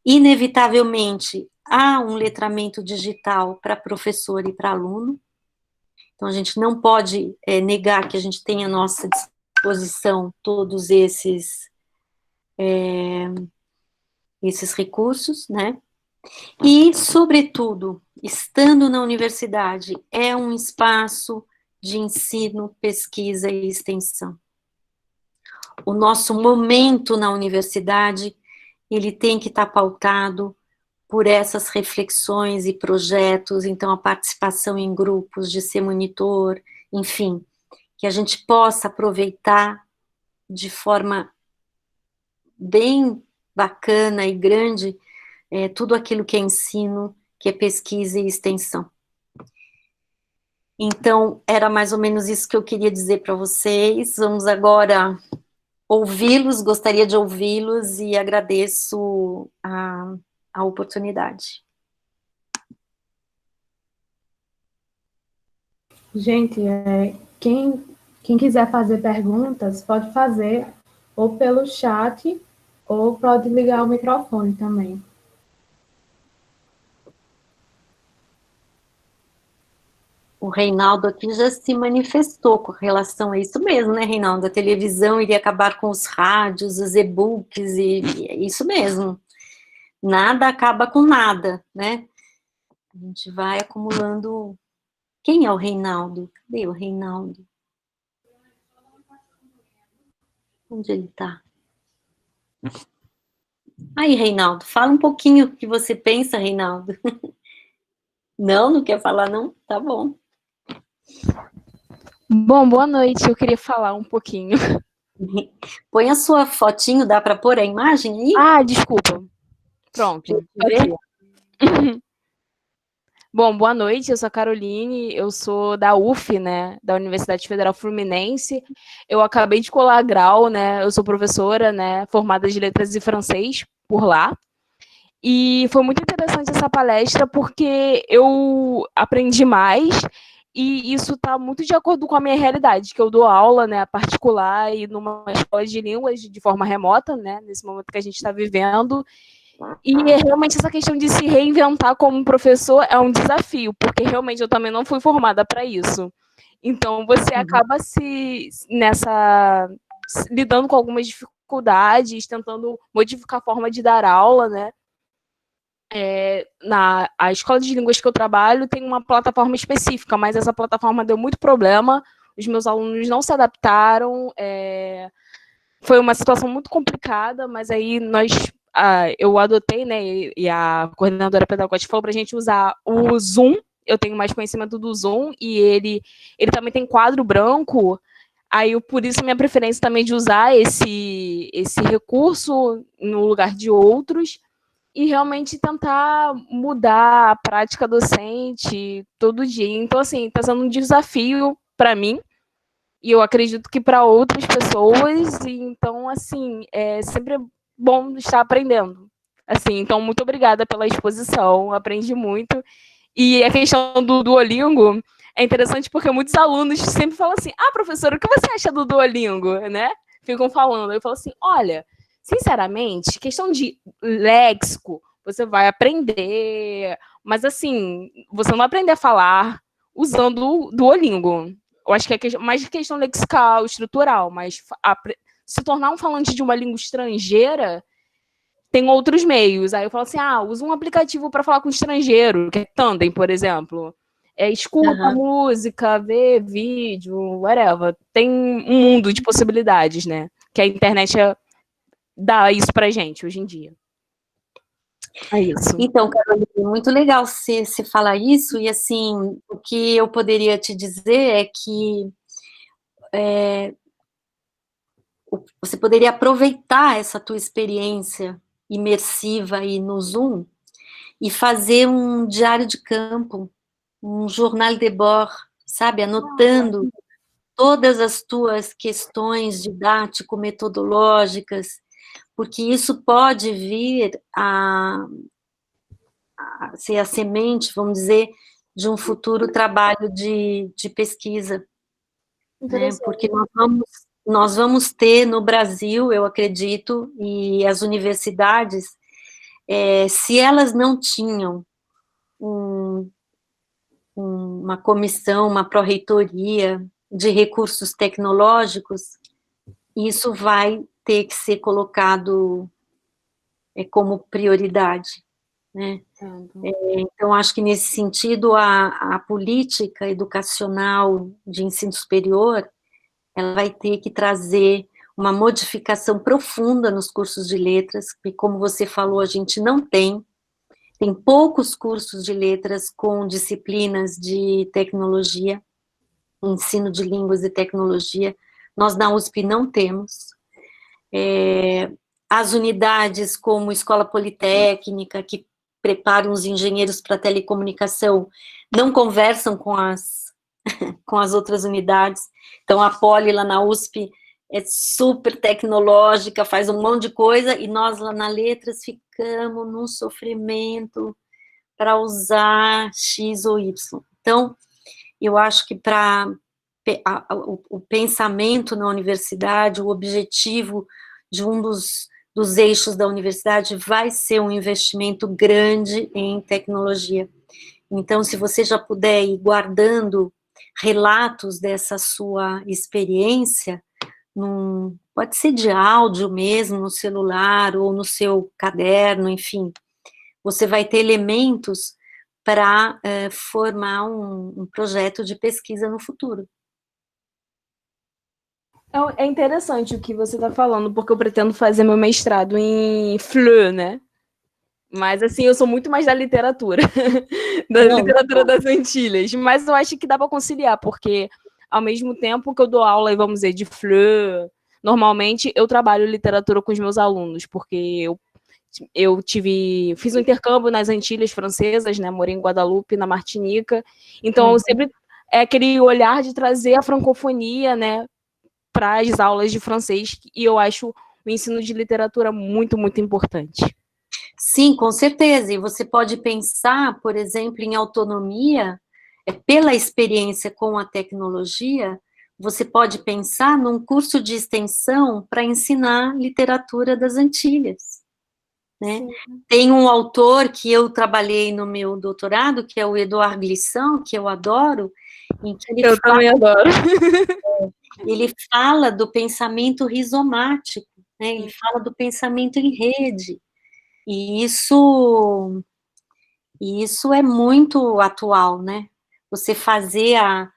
Inevitavelmente, há um letramento digital para professor e para aluno, então a gente não pode negar que a gente tem à nossa disposição todos esses recursos, né? E, sobretudo, estando na universidade, é um espaço de ensino, pesquisa e extensão. O nosso momento na universidade, ele tem que estar pautado por essas reflexões e projetos, então a participação em grupos, de ser monitor, enfim, que a gente possa aproveitar de forma bem bacana e grande tudo aquilo que é ensino, que é pesquisa e extensão. Então, era mais ou menos isso que eu queria dizer para vocês. Vamos agora ouvi-los, gostaria de ouvi-los e agradeço a oportunidade. Gente, quem quiser fazer perguntas, pode fazer ou pelo chat, ou pode ligar o microfone também. O Reinaldo aqui já se manifestou com relação a isso mesmo, né, Reinaldo? A televisão iria acabar com os rádios, os e-books, e é isso mesmo. Nada acaba com nada, né? A gente vai acumulando... Quem é o Reinaldo? Cadê o Reinaldo? Onde ele está? Aí, Reinaldo, fala um pouquinho o que você pensa, Reinaldo. Não quer falar, não? Tá bom. Bom, boa noite, eu queria falar um pouquinho. Põe a sua fotinho, dá para pôr a imagem aí? Ah, desculpa. Pronto. Aqui. Bom, boa noite, eu sou a Caroline, eu sou da UF, né, da Universidade Federal Fluminense. Eu acabei de colar grau, né, eu sou professora, né, formada de Letras e Francês por lá. E foi muito interessante essa palestra porque eu aprendi mais e isso está muito de acordo com a minha realidade, que eu dou aula, né, particular e numa escola de línguas de forma remota, né, nesse momento que a gente está vivendo. E realmente essa questão de se reinventar como professor é um desafio, porque realmente eu também não fui formada para isso. Então você acaba lidando com algumas dificuldades, tentando modificar a forma de dar aula, né? A escola de línguas que eu trabalho tem uma plataforma específica, mas essa plataforma deu muito problema, os meus alunos não se adaptaram, foi uma situação muito complicada, mas aí eu adotei, né, e a coordenadora pedagógica falou para a gente usar o Zoom. Eu tenho mais conhecimento do Zoom, e ele também tem quadro branco, aí por isso minha preferência também de usar esse recurso no lugar de outros, e realmente tentar mudar a prática docente todo dia. Então, assim, está sendo um desafio para mim, e eu acredito que para outras pessoas, então, assim, é sempre bom estar aprendendo. Assim, então, muito obrigada pela exposição, aprendi muito. E a questão do Duolingo é interessante porque muitos alunos sempre falam assim, professora, o que você acha do Duolingo, né? Ficam falando. Eu falo assim, olha, sinceramente, questão de léxico, você vai aprender, mas assim, você não vai aprender a falar usando o Duolingo. Eu acho que é mais questão lexical, estrutural, mas se tornar um falante de uma língua estrangeira, tem outros meios. Aí eu falo assim, usa um aplicativo para falar com estrangeiro, que é Tandem, por exemplo. Escuta música, vê vídeo, whatever. Tem um mundo de possibilidades, né? Que a internet dá isso pra gente hoje em dia. É isso. Então, Carolina, muito legal você falar isso, e assim, o que eu poderia te dizer é que você poderia aproveitar essa tua experiência imersiva aí no Zoom e fazer um diário de campo, um journal de bord, sabe, anotando todas as tuas questões didático-metodológicas, porque isso pode vir a ser a semente, vamos dizer, de um futuro trabalho de pesquisa, né? Porque nós vamos nós vamos ter no Brasil, eu acredito, e as universidades, se elas não tinham uma comissão, uma pró-reitoria de recursos tecnológicos, isso vai ter que ser colocado como prioridade, né? Então, acho que nesse sentido, a política educacional de ensino superior, ela vai ter que trazer uma modificação profunda nos cursos de letras, que, como você falou, a gente não tem poucos cursos de letras com disciplinas de tecnologia, ensino de línguas e tecnologia, nós na USP não temos. As unidades como Escola Politécnica, que preparam os engenheiros para telecomunicação, não conversam com as outras unidades. Então, a Poli lá na USP é super tecnológica, faz um monte de coisa, e nós lá na Letras ficamos num sofrimento para usar X ou Y. Então, eu acho que para o pensamento na universidade, o objetivo de um dos eixos da universidade vai ser um investimento grande em tecnologia. Então, se você já puder ir guardando relatos dessa sua experiência, pode ser de áudio mesmo, no celular, ou no seu caderno, enfim, você vai ter elementos para formar um projeto de pesquisa no futuro. É interessante o que você está falando, porque eu pretendo fazer meu mestrado em FLE, né? Mas, assim, eu sou muito mais da literatura, literatura das Antilhas, mas eu acho que dá para conciliar, porque ao mesmo tempo que eu dou aula, vamos dizer, de FLE, normalmente eu trabalho literatura com os meus alunos, porque eu fiz um intercâmbio nas Antilhas Francesas, né? Morei em Guadalupe, na Martinica, então eu sempre aquele olhar de trazer a francofonia, né, para as aulas de francês, e eu acho o ensino de literatura muito, muito importante. Sim, com certeza, e você pode pensar, por exemplo, em autonomia, pela experiência com a tecnologia, você pode pensar num curso de extensão para ensinar literatura das Antilhas, né? Tem um autor que eu trabalhei no meu doutorado, que é o Edouard Glissant, que eu adoro, em que ele também adoro. Ele fala do pensamento rizomático, né? Ele fala do pensamento em rede, e isso é muito atual, né? Você fazer a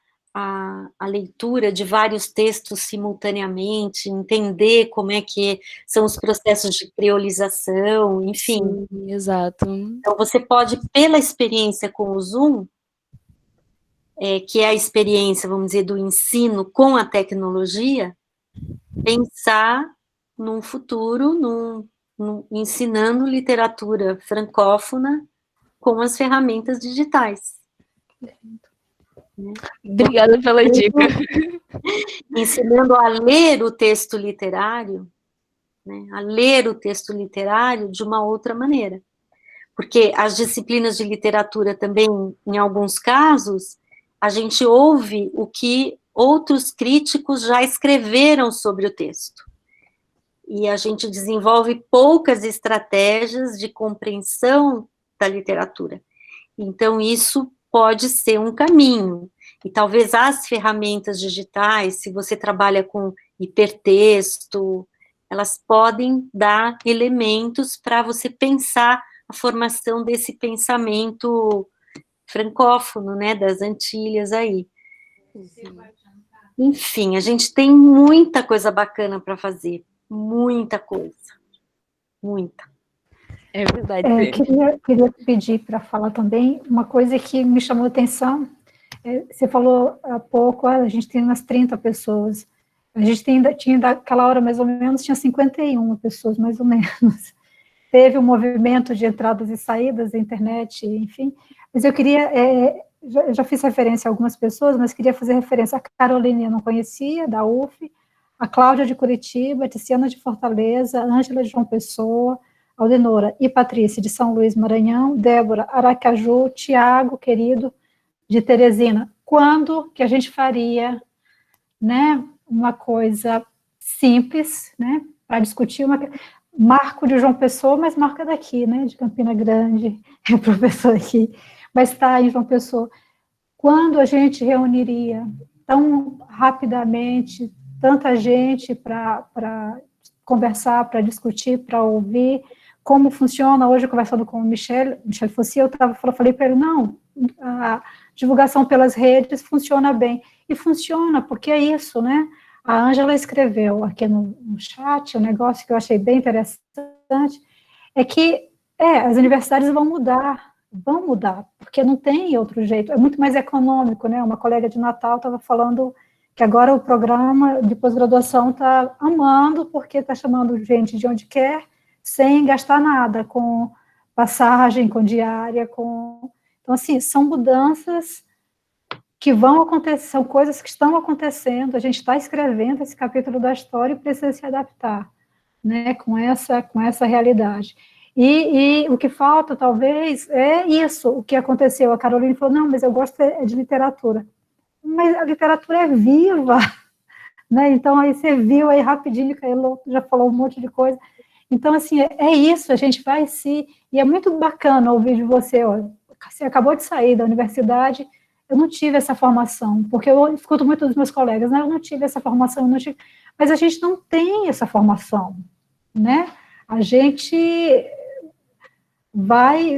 leitura de vários textos simultaneamente, entender como é que são os processos de priorização, enfim. Sim, exato. Então, você pode, pela experiência com o Zoom, que é a experiência, vamos dizer, do ensino com a tecnologia, pensar num futuro, ensinando literatura francófona com as ferramentas digitais. Obrigada pela dica. Ensinando a ler o texto literário, né, a ler o texto literário de uma outra maneira. Porque as disciplinas de literatura também, em alguns casos, a gente ouve o que outros críticos já escreveram sobre o texto. E a gente desenvolve poucas estratégias de compreensão da literatura. Então, isso pode ser um caminho. E talvez as ferramentas digitais, se você trabalha com hipertexto, elas podem dar elementos para você pensar a formação desse pensamento francófono, né, das Antilhas aí. Enfim, a gente tem muita coisa bacana para fazer, muita coisa, muita. É verdade. Queria pedir para falar também uma coisa que me chamou a atenção. Você falou há pouco, a gente tem umas 30 pessoas. A gente tinha daquela hora, mais ou menos, tinha 51 pessoas, mais ou menos. Teve um movimento de entradas e saídas da internet, enfim. Mas eu queria, já fiz referência a algumas pessoas, mas queria fazer referência a Caroline, eu não conhecia, da UF, a Cláudia de Curitiba, a Tiziana de Fortaleza, a Ângela de João Pessoa, Aldenora e Patrícia de São Luís, Maranhão, Débora, Aracaju, Tiago, querido, de Teresina. Quando que a gente faria, né, uma coisa simples, né, para discutir Marco de João Pessoa, mas Marco é daqui, né, de Campina Grande, é professor aqui, mas está em João Pessoa. Quando a gente reuniria tão rapidamente tanta gente para conversar, para discutir, para ouvir como funciona? Hoje, conversando com o Michel Fossi, eu falei para ele, não, a divulgação pelas redes funciona bem. E funciona, porque é isso, né? A Ângela escreveu aqui no chat um negócio que eu achei bem interessante, é que as universidades vão mudar, porque não tem outro jeito, é muito mais econômico, né? Uma colega de Natal estava falando que agora o programa de pós-graduação está amando, porque está chamando gente de onde quer, sem gastar nada, com passagem, com diária, com... Então, assim, são mudanças que vão acontecer, são coisas que estão acontecendo, a gente está escrevendo esse capítulo da história e precisa se adaptar, né, com essa realidade. E o que falta, talvez, é isso, o que aconteceu. A Caroline falou, não, mas eu gosto de literatura. Mas a literatura é viva, né? Então, aí você viu aí rapidinho, que a Elo já falou um monte de coisa. Então, assim, é isso, a gente vai se... E é muito bacana ouvir de você, ó, você acabou de sair da universidade, eu não tive essa formação, porque eu escuto muito dos meus colegas, né? Eu não tive essa formação, mas a gente não tem essa formação, né? A gente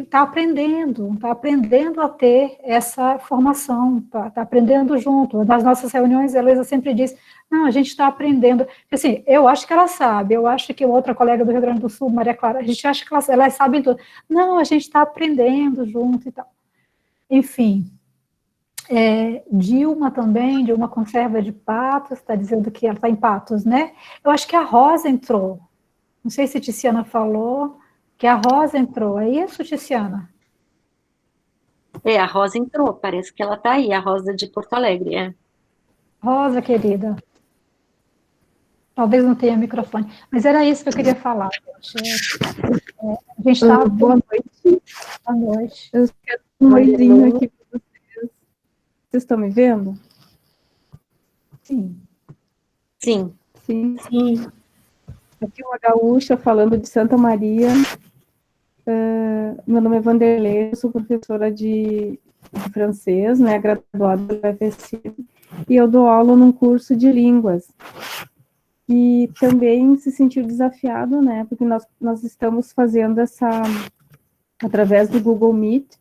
está aprendendo a ter essa formação, tá aprendendo junto. Nas nossas reuniões, a Heloísa sempre diz, não, a gente está aprendendo. Assim, eu acho que ela sabe, eu acho que outra colega do Rio Grande do Sul, Maria Clara, a gente acha que elas sabem tudo. Não, a gente está aprendendo junto e tal. Enfim, Dilma também, Dilma Conserva de Patos, está dizendo que ela está em Patos, né? Eu acho que a Rosa entrou. Não sei se a Tiziana falou que a Rosa entrou. É isso, Tiziana? A Rosa entrou, parece que ela está aí, a Rosa de Porto Alegre, Rosa, querida. Talvez não tenha microfone, mas era isso que eu queria falar, gente. A gente está... Boa noite. Boa noite. Eu quero um oizinho aqui para vocês. Vocês estão me vendo? Sim. Sim. Sim. Sim. Aqui é uma gaúcha falando de Santa Maria. Meu nome é Vanderlei, eu sou professora de francês, né, graduada da UFSC, e eu dou aula num curso de línguas. E também se sentiu desafiado, né, porque nós estamos fazendo através do Google Meet,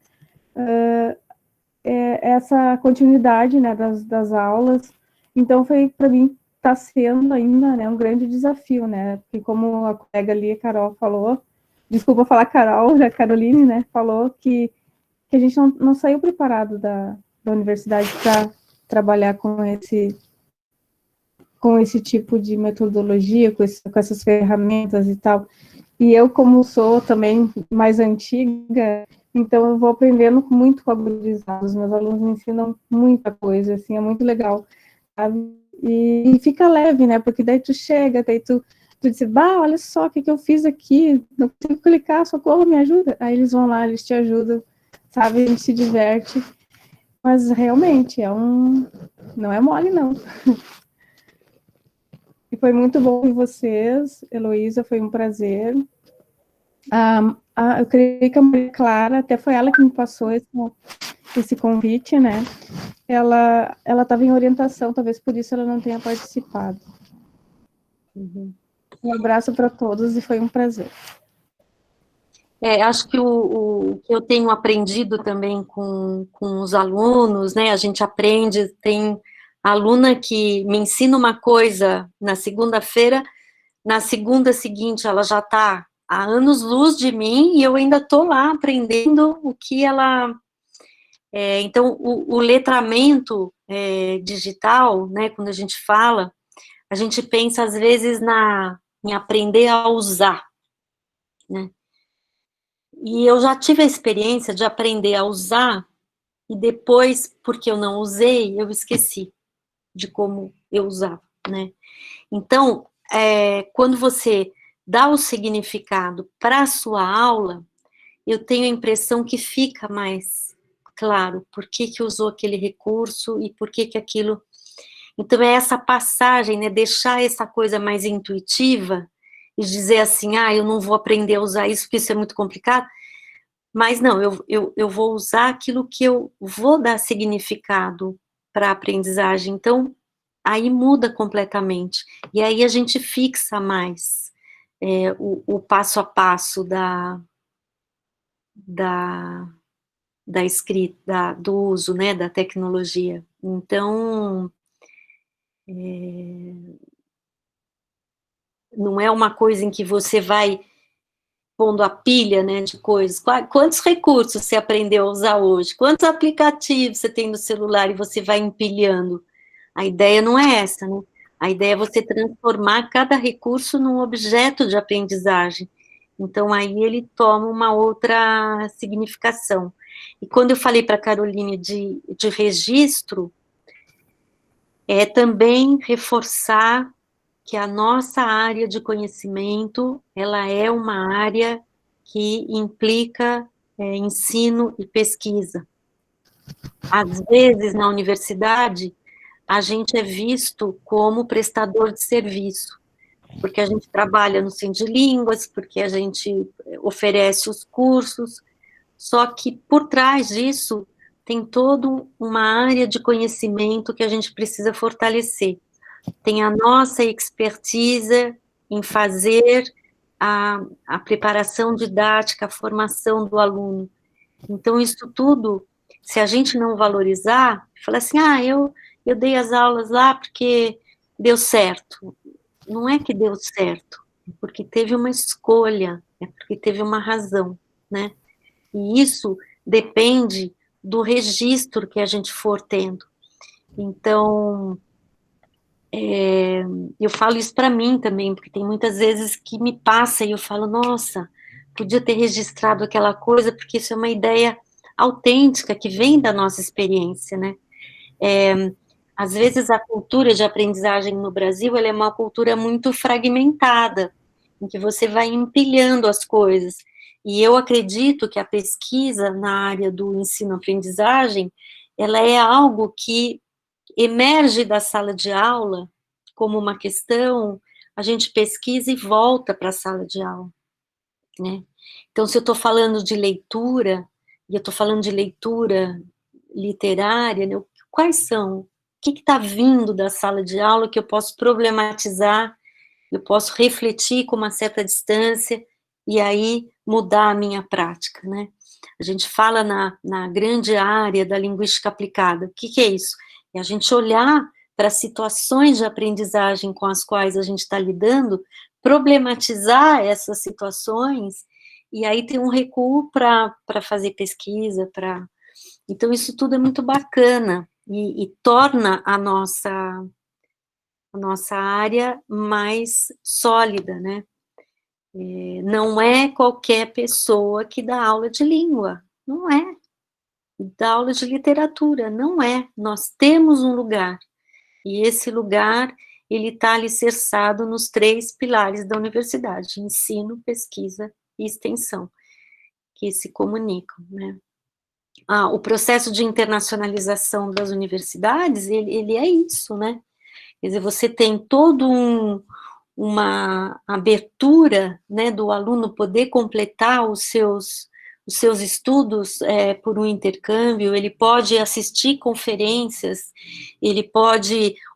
essa continuidade, né, das aulas. Então, para mim, está sendo ainda, né, um grande desafio, né, porque como a colega ali, a Carol, falou, desculpa falar Carol, a Caroline, né, falou que a gente não saiu preparado da universidade para trabalhar com esse tipo de metodologia, com essas ferramentas e tal. E eu, como sou também mais antiga, então eu vou aprendendo muito com a gurizada. Os meus alunos me ensinam muita coisa, assim, é muito legal, sabe? E fica leve, né? Porque daí tu chega, daí tu diz, olha só o que eu fiz aqui, não consigo clicar, socorro, me ajuda. Aí eles vão lá, eles te ajudam, sabe? A gente se diverte. Mas realmente não é mole, não. E foi muito bom com vocês, Heloísa, foi um prazer. Eu creio que a Maria Clara, até foi ela que me passou esse convite, né? Ela estava em orientação, talvez por isso ela não tenha participado. Uhum. Um abraço para todos e foi um prazer. Acho que o que eu tenho aprendido também com os alunos, né, a gente aprende, tem aluna que me ensina uma coisa na segunda-feira, na segunda seguinte ela já está há anos-luz de mim e eu ainda estou lá aprendendo o que ela... então, o letramento digital, né, quando a gente fala, a gente pensa às vezes em aprender a usar, né? E eu já tive a experiência de aprender a usar, e depois, porque eu não usei, eu esqueci de como eu usava, né? Então, quando você dá o significado para a sua aula, eu tenho a impressão que fica mais claro por que usou aquele recurso e por que aquilo... Então, é essa passagem, né, deixar essa coisa mais intuitiva e dizer assim, eu não vou aprender a usar isso, porque isso é muito complicado, mas não, eu vou usar aquilo que eu vou dar significado para a aprendizagem. Então, aí muda completamente, e aí a gente fixa mais o passo a passo da escrita, do uso, né, da tecnologia. Então, não é uma coisa em que você vai pondo a pilha, né, de coisas. Quantos recursos você aprendeu a usar hoje? Quantos aplicativos você tem no celular e você vai empilhando? A ideia não é essa, né? A ideia é você transformar cada recurso num objeto de aprendizagem. Então, aí ele toma uma outra significação. E quando eu falei para a Caroline de registro, é também reforçar que a nossa área de conhecimento, ela é uma área que implica ensino e pesquisa. Às vezes, na universidade, a gente é visto como prestador de serviço, porque a gente trabalha no Centro de Línguas, porque a gente oferece os cursos, só que por trás disso tem toda uma área de conhecimento que a gente precisa fortalecer. Tem a nossa expertise em fazer a preparação didática, a formação do aluno. Então, isso tudo, se a gente não valorizar, falar assim, eu dei as aulas lá porque deu certo. Não é que deu certo, é porque teve uma escolha, é porque teve uma razão, né? E isso depende do registro que a gente for tendo. Então, eu falo isso para mim também, porque tem muitas vezes que me passa e eu falo, nossa, podia ter registrado aquela coisa, porque isso é uma ideia autêntica que vem da nossa experiência, né? Às vezes a cultura de aprendizagem no Brasil, ela é uma cultura muito fragmentada, em que você vai empilhando as coisas. E eu acredito que a pesquisa na área do ensino-aprendizagem, ela é algo que emerge da sala de aula como uma questão, a gente pesquisa e volta para a sala de aula, né? Então, se eu estou falando de leitura, e eu estou falando de leitura literária, né, quais são? O que está vindo da sala de aula que eu posso problematizar, eu posso refletir com uma certa distância, e aí mudar a minha prática, né? A gente fala na grande área da linguística aplicada. O que é isso? É a gente olhar para situações de aprendizagem com as quais a gente está lidando, problematizar essas situações, e aí ter um recuo para fazer pesquisa, Então, isso tudo é muito bacana, e torna a nossa área mais sólida, né? Não é qualquer pessoa que dá aula de língua, não é. Dá aula de literatura, não é. Nós temos um lugar, e esse lugar, ele está alicerçado nos 3 pilares da universidade, ensino, pesquisa e extensão, que se comunicam, né? O processo de internacionalização das universidades, ele é isso, né? Quer dizer, você tem todo uma abertura, né, do aluno poder completar os seus estudos por um intercâmbio, ele pode assistir conferências,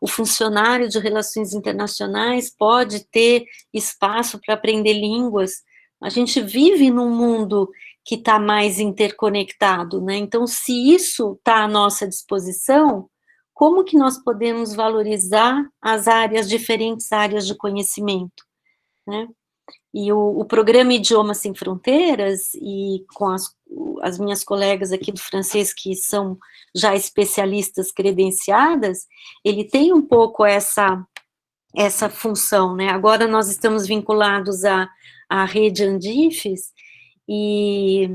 o funcionário de relações internacionais pode ter espaço para aprender línguas. A gente vive num mundo que está mais interconectado, né? Então, se isso está à nossa disposição, como que nós podemos valorizar as diferentes áreas de conhecimento, né? E o programa Idiomas Sem Fronteiras, e com as minhas colegas aqui do francês, que são já especialistas credenciadas, ele tem um pouco essa função, né? Agora nós estamos vinculados à rede Andifes, e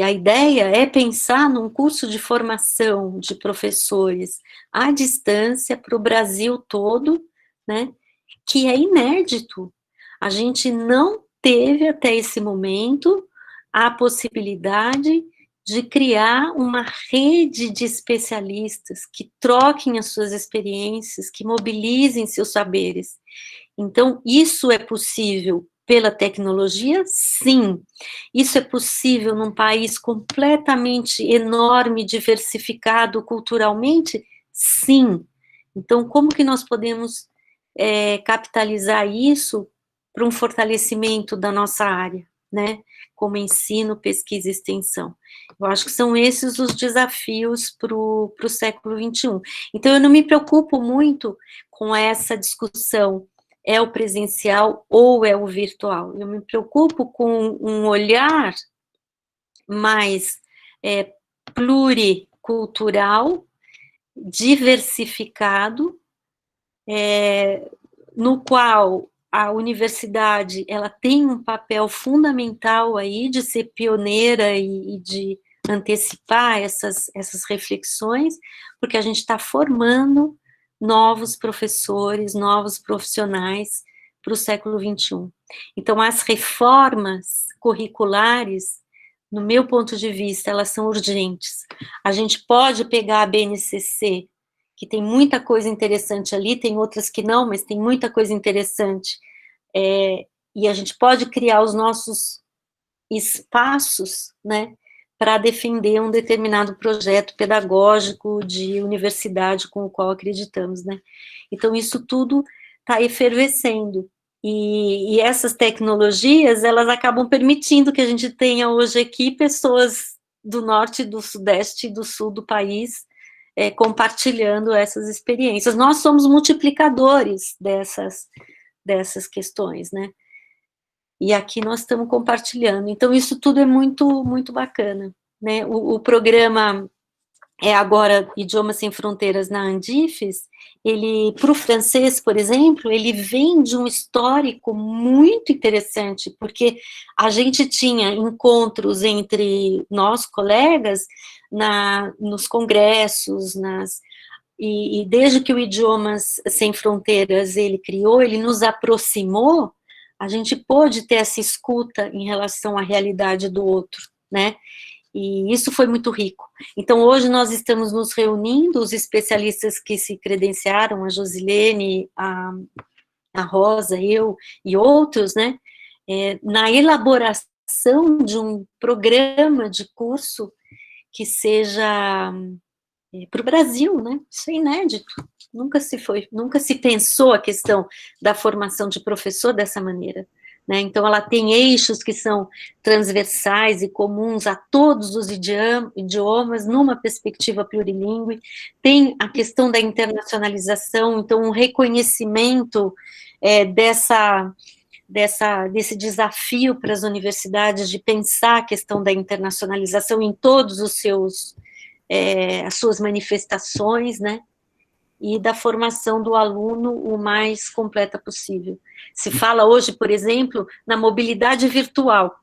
a ideia é pensar num curso de formação de professores à distância para o Brasil todo, né, que é inédito. A gente não teve até esse momento a possibilidade de criar uma rede de especialistas que troquem as suas experiências, que mobilizem seus saberes. Então, isso é possível pela tecnologia? Sim. Isso é possível num país completamente enorme, diversificado culturalmente? Sim. Então, como que nós podemos capitalizar isso para um fortalecimento da nossa área, né? Como ensino, pesquisa e extensão. Eu acho que são esses os desafios para o século XXI. Então, eu não me preocupo muito com essa discussão, é o presencial ou é o virtual. Eu me preocupo com um olhar mais pluricultural, diversificado, no qual a universidade ela tem um papel fundamental aí de ser pioneira e de antecipar essas reflexões, porque a gente está formando novos professores, novos profissionais para o século XXI. Então, as reformas curriculares, no meu ponto de vista, elas são urgentes. A gente pode pegar a BNCC, que tem muita coisa interessante ali, tem outras que não, mas tem muita coisa interessante, e a gente pode criar os nossos espaços, né, para defender um determinado projeto pedagógico de universidade com o qual acreditamos, né. Então, isso tudo está efervescendo, e essas tecnologias, elas acabam permitindo que a gente tenha hoje aqui pessoas do norte, do sudeste e do sul do país, compartilhando essas experiências. Nós somos multiplicadores dessas questões, né? E aqui nós estamos compartilhando. Então, isso tudo é muito, muito bacana, né? O programa agora Idiomas Sem Fronteiras na Andifes, ele, para o francês, por exemplo, ele vem de um histórico muito interessante, porque a gente tinha encontros entre nós, colegas, nos congressos, e desde que o Idiomas Sem Fronteiras ele criou, ele nos aproximou, a gente pôde ter essa escuta em relação à realidade do outro, né? E isso foi muito rico. Então, hoje nós estamos nos reunindo, os especialistas que se credenciaram, a Josilene, a Rosa, eu e outros, né, na elaboração de um programa de curso que seja para o Brasil, né, isso é inédito. Nunca se pensou a questão da formação de professor dessa maneira. Né? Então, ela tem eixos que são transversais e comuns a todos os idiomas, numa perspectiva plurilingüe, tem a questão da internacionalização, então, um reconhecimento desse desafio para as universidades de pensar a questão da internacionalização em todos as suas manifestações, né? E da formação do aluno o mais completa possível. Se fala hoje, por exemplo, na mobilidade virtual,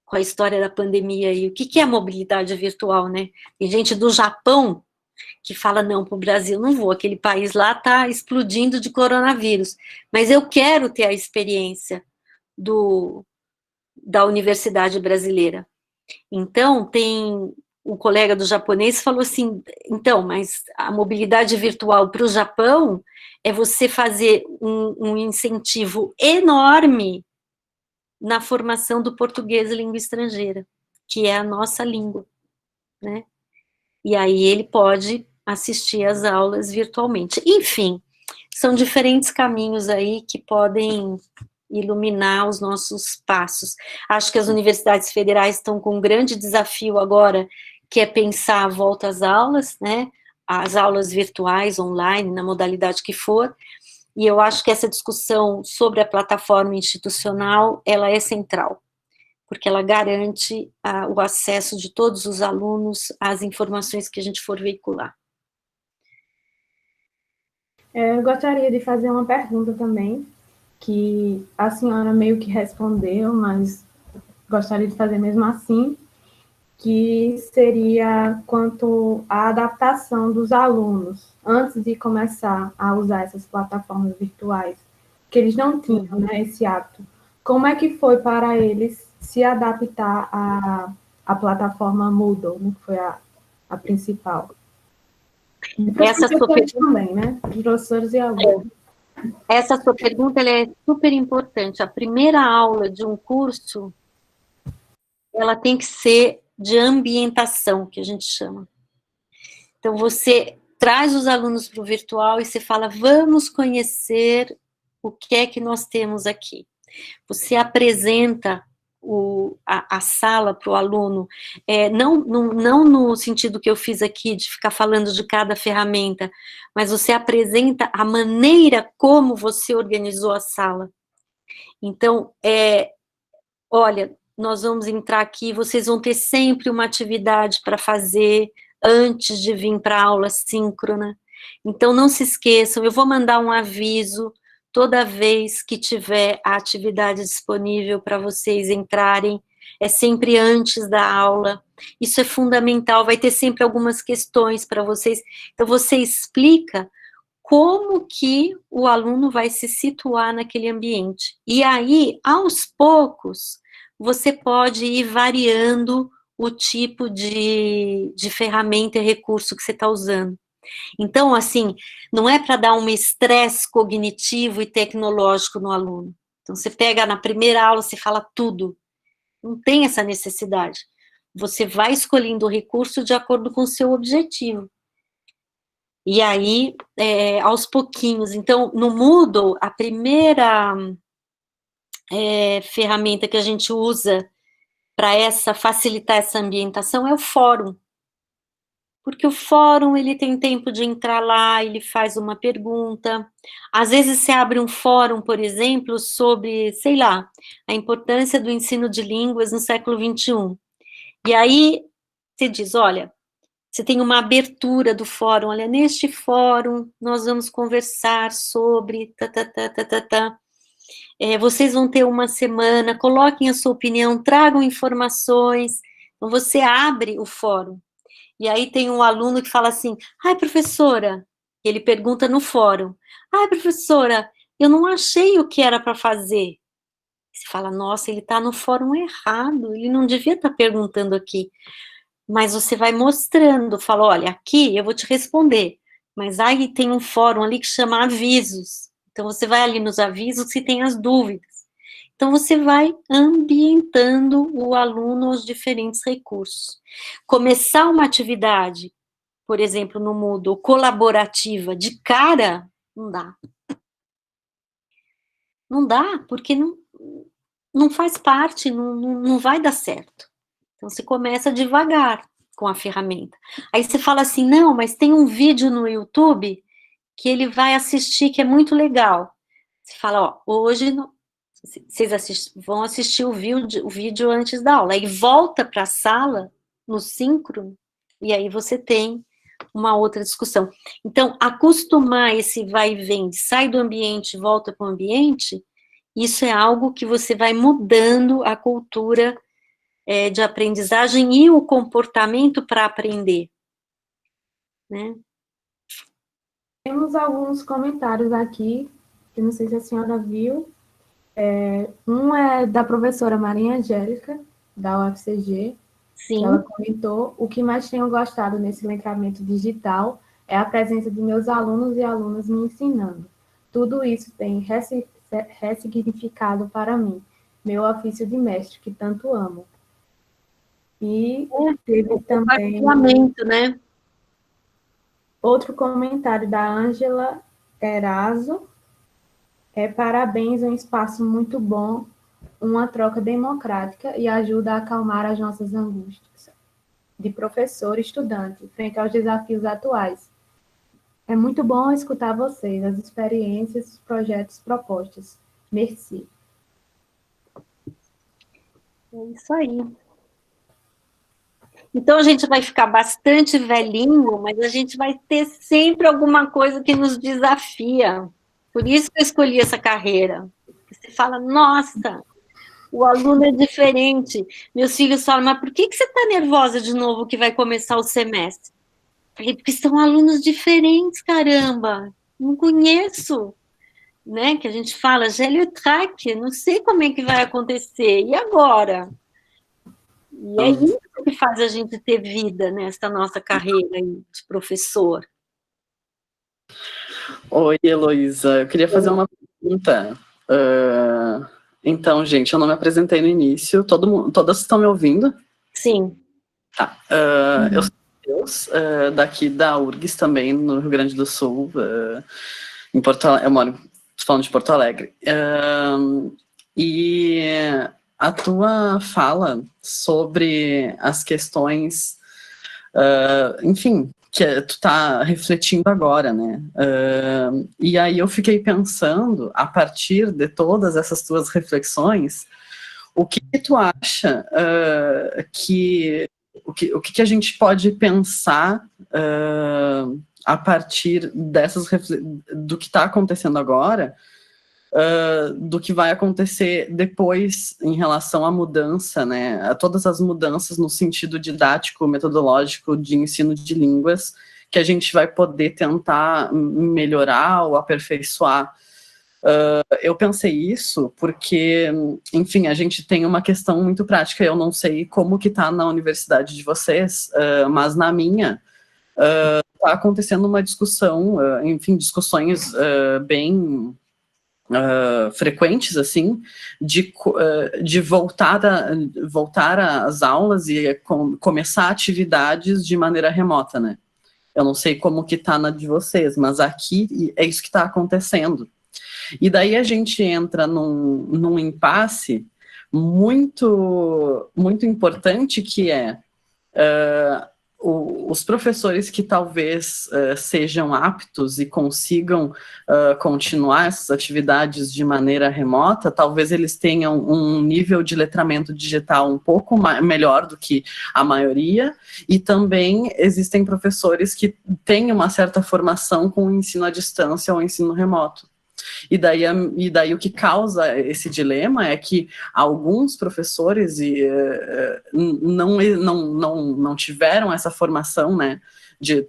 com a história da pandemia aí. O que é a mobilidade virtual, né? Tem gente do Japão que fala, não, para o Brasil não vou, aquele país lá está explodindo de coronavírus, mas eu quero ter a experiência da universidade brasileira. Então, o colega do japonês falou assim, então, mas a mobilidade virtual para o Japão é você fazer um incentivo enorme na formação do português língua estrangeira, que é a nossa língua, né? E aí ele pode assistir às aulas virtualmente. Enfim, são diferentes caminhos aí que podem iluminar os nossos passos. Acho que as universidades federais estão com um grande desafio agora, que é pensar a volta às aulas, né, as aulas virtuais, online, na modalidade que for, e eu acho que essa discussão sobre a plataforma institucional, ela é central, porque ela garante o acesso de todos os alunos às informações que a gente for veicular. Eu gostaria de fazer uma pergunta também, que a senhora meio que respondeu, mas gostaria de fazer mesmo assim, que seria quanto à adaptação dos alunos, antes de começar a usar essas plataformas virtuais, que eles não tinham, né, esse hábito. Como é que foi para eles se adaptar a plataforma Moodle, né, que foi a principal. Essa sua pergunta também, né? Professores e alunos. Essa sua pergunta ela é super importante. A primeira aula de um curso, ela tem que ser de ambientação, que a gente chama. Então, você traz os alunos para o virtual e você fala, vamos conhecer o que é que nós temos aqui. Você apresenta a sala para o aluno, não no sentido que eu fiz aqui, de ficar falando de cada ferramenta, mas você apresenta a maneira como você organizou a sala. Então, olha, nós vamos entrar aqui, vocês vão ter sempre uma atividade para fazer antes de vir para a aula síncrona. Então, não se esqueçam, eu vou mandar um aviso toda vez que tiver a atividade disponível para vocês entrarem, é sempre antes da aula. Isso é fundamental, vai ter sempre algumas questões para vocês. Então, você explica como que o aluno vai se situar naquele ambiente. E aí, aos poucos, você pode ir variando o tipo de ferramenta e recurso que você está usando. Então, assim, não é para dar um estresse cognitivo e tecnológico no aluno. Então, você pega na primeira aula, você fala tudo. Não tem essa necessidade. Você vai escolhendo o recurso de acordo com o seu objetivo. E aí, aos pouquinhos. Então, no Moodle, a primeira ferramenta que a gente usa para facilitar essa ambientação é o fórum. Porque o fórum, ele tem tempo de entrar lá, ele faz uma pergunta. Às vezes você abre um fórum, por exemplo, sobre, sei lá, a importância do ensino de línguas no século XXI. E aí você diz, olha, você tem uma abertura do fórum, olha, neste fórum nós vamos conversar sobre vocês vão ter uma semana, coloquem a sua opinião, tragam informações. Então você abre o fórum. E aí tem um aluno que fala assim, ai, professora, ele pergunta no fórum, ai, professora, eu não achei o que era para fazer. Você fala, nossa, ele está no fórum errado, ele não devia estar perguntando aqui. Mas você vai mostrando, fala, olha, aqui eu vou te responder, mas aí tem um fórum ali que chama avisos. Então você vai ali nos avisos se tem as dúvidas. Então, você vai ambientando o aluno aos diferentes recursos. Começar uma atividade, por exemplo, no Moodle, colaborativa, de cara, não dá. Não dá, porque não faz parte, não vai dar certo. Então, você começa devagar com a ferramenta. Aí você fala assim, não, mas tem um vídeo no YouTube que ele vai assistir, que é muito legal. Você fala, ó, hoje... Vocês vão assistir o vídeo antes da aula, aí volta para a sala, no síncrono, e aí você tem uma outra discussão. Então, acostumar esse vai e vem, sai do ambiente, volta para o ambiente, isso é algo que você vai mudando a cultura de aprendizagem e o comportamento para aprender, né? Temos alguns comentários aqui, que não sei se a senhora viu. Um é da professora Maria Angélica, da UFCG. Sim. Ela comentou, o que mais tenho gostado nesse letramento digital é a presença de meus alunos e alunas me ensinando. Tudo isso tem ressignificado para mim, meu ofício de mestre, que tanto amo. E teve também... né? Outro comentário da Ângela Erazo. Parabéns, um espaço muito bom, uma troca democrática e ajuda a acalmar as nossas angústias de professor e estudante, frente aos desafios atuais. É muito bom escutar vocês, as experiências, os projetos propostos. Merci. É isso aí. Então, a gente vai ficar bastante velhinho, mas a gente vai ter sempre alguma coisa que nos desafia. Por isso que eu escolhi essa carreira. Você fala, nossa, o aluno é diferente. Meus filhos falam, mas por que você está nervosa de novo que vai começar o semestre? Porque são alunos diferentes, caramba. Não conheço. Né? Que a gente fala, Gélio Track, não sei como é que vai acontecer. E agora? E é isso que faz a gente ter vida nessa nossa carreira aí de professor. Oi, Heloísa, eu queria fazer uma pergunta. Então, gente, eu não me apresentei no início, todas estão me ouvindo? Sim. Tá. Eu sou Deus, daqui da URGS também, no Rio Grande do Sul, em eu moro falando de Porto Alegre. E a tua fala sobre as questões, enfim, que tu tá refletindo agora, né? E aí eu fiquei pensando, a partir de todas essas tuas reflexões, o que tu acha o que a gente pode pensar a partir do que está acontecendo agora, do que vai acontecer depois em relação à mudança, né, a todas as mudanças no sentido didático, metodológico de ensino de línguas, que a gente vai poder tentar melhorar ou aperfeiçoar. Eu pensei isso porque, enfim, a gente tem uma questão muito prática, eu não sei como que está na universidade de vocês, mas na minha está acontecendo uma discussão, enfim, discussões bem frequentes, assim, de voltar às aulas e começar atividades de maneira remota, né? Eu não sei como que está na de vocês, mas aqui é isso que está acontecendo. E daí a gente entra num impasse muito, muito importante, que é os professores que talvez sejam aptos e consigam continuar essas atividades de maneira remota, talvez eles tenham um nível de letramento digital um pouco melhor do que a maioria, e também existem professores que têm uma certa formação com o ensino à distância ou ensino remoto. E daí o que causa esse dilema é que alguns professores não tiveram essa formação, né, em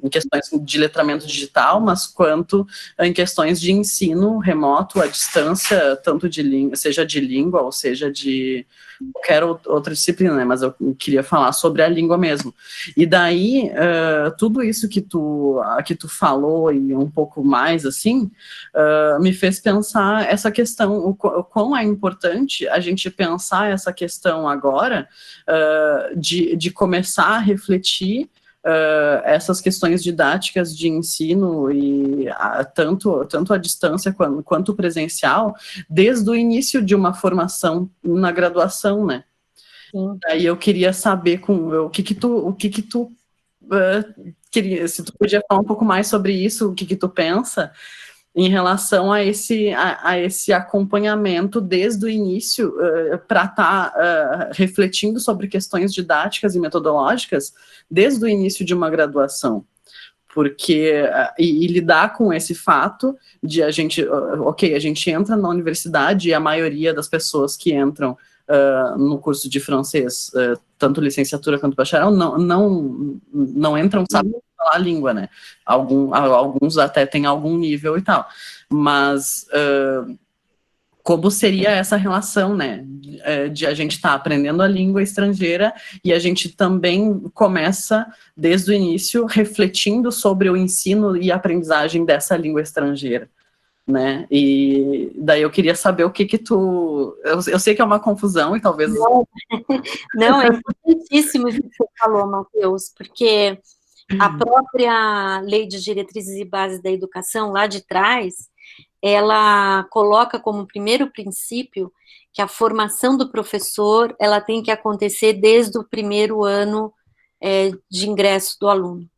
questões de letramento digital, mas quanto em questões de ensino remoto, à distância, tanto seja de língua ou seja de qualquer outra disciplina, né? Mas eu queria falar sobre a língua mesmo. E daí, tudo isso que tu falou e um pouco mais, assim, me fez pensar essa questão, o quão é importante a gente pensar essa questão agora, de começar a refletir essas questões didáticas de ensino, e tanto à distância quanto presencial, desde o início de uma formação na graduação, né? Sim. Aí eu queria saber o que que tu queria, se tu podia falar um pouco mais sobre isso, o que tu pensa em relação a esse acompanhamento desde o início, para estar refletindo sobre questões didáticas e metodológicas desde o início de uma graduação. Porque, e lidar com esse fato de a gente entra na universidade e a maioria das pessoas que entram no curso de francês, tanto licenciatura quanto bacharel, não entram sabendo falar a língua, né? Alguns até têm algum nível e tal, mas como seria essa relação, né, de a gente estar aprendendo a língua estrangeira e a gente também começa, desde o início, refletindo sobre o ensino e aprendizagem dessa língua estrangeira, né? E daí eu queria saber o que tu... Eu sei que é uma confusão e talvez... Não, é importantíssimo isso que você falou, Matheus, porque a própria Lei de Diretrizes e Bases da Educação, lá de trás, ela coloca como primeiro princípio que a formação do professor, ela tem que acontecer desde o primeiro ano de ingresso do aluno.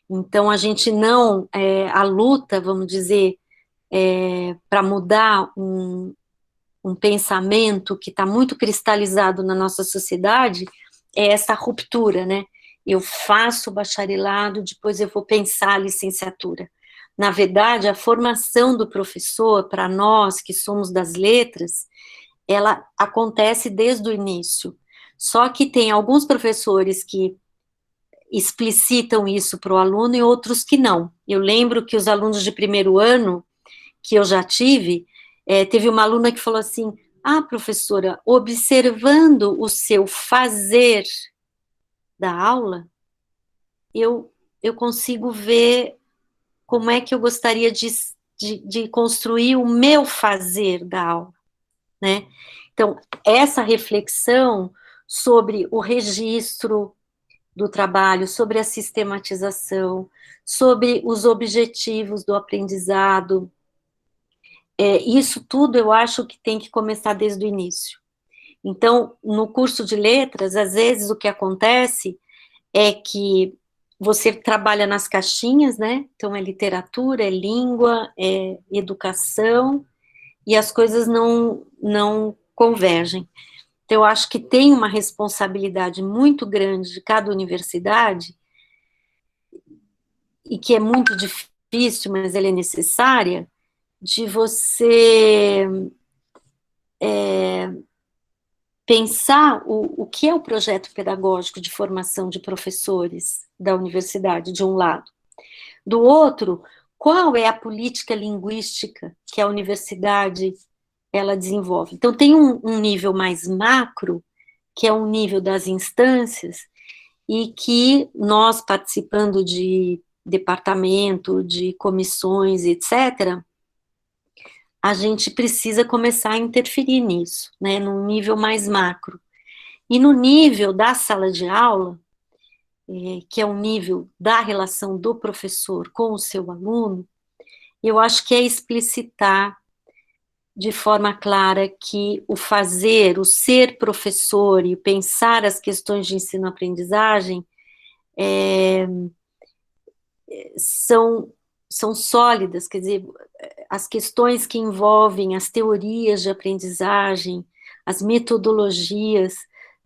Então, a gente não... a luta, vamos dizer, para mudar um pensamento que está muito cristalizado na nossa sociedade, é essa ruptura, né? Eu faço bacharelado, depois eu vou pensar a licenciatura. Na verdade, a formação do professor, para nós que somos das letras, ela acontece desde o início. Só que tem alguns professores que explicitam isso para o aluno e outros que não. Eu lembro que os alunos de primeiro ano, que eu já tive, teve uma aluna que falou assim, Ah, professora, observando o seu fazer da aula, eu consigo ver como é que eu gostaria de construir o meu fazer da aula, né? Então, essa reflexão sobre o registro do trabalho, sobre a sistematização, sobre os objetivos do aprendizado, isso tudo eu acho que tem que começar desde o início. Então, no curso de letras, às vezes o que acontece é que você trabalha nas caixinhas, né? Então, é literatura, é língua, é educação, e as coisas não convergem. Então, eu acho que tem uma responsabilidade muito grande de cada universidade, e que é muito difícil, mas ela é necessária, de você pensar o que é o projeto pedagógico de formação de professores da universidade, de um lado. Do outro, qual é a política linguística que a universidade ela desenvolve. Então, tem um nível mais macro, que é um nível das instâncias, e que nós, participando de departamento, de comissões, etc., a gente precisa começar a interferir nisso, né, num nível mais macro. E no nível da sala de aula, que é o nível da relação do professor com o seu aluno, eu acho que é explicitar de forma clara que o fazer, o ser professor e pensar as questões de ensino-aprendizagem são sólidas, quer dizer, as questões que envolvem as teorias de aprendizagem, as metodologias,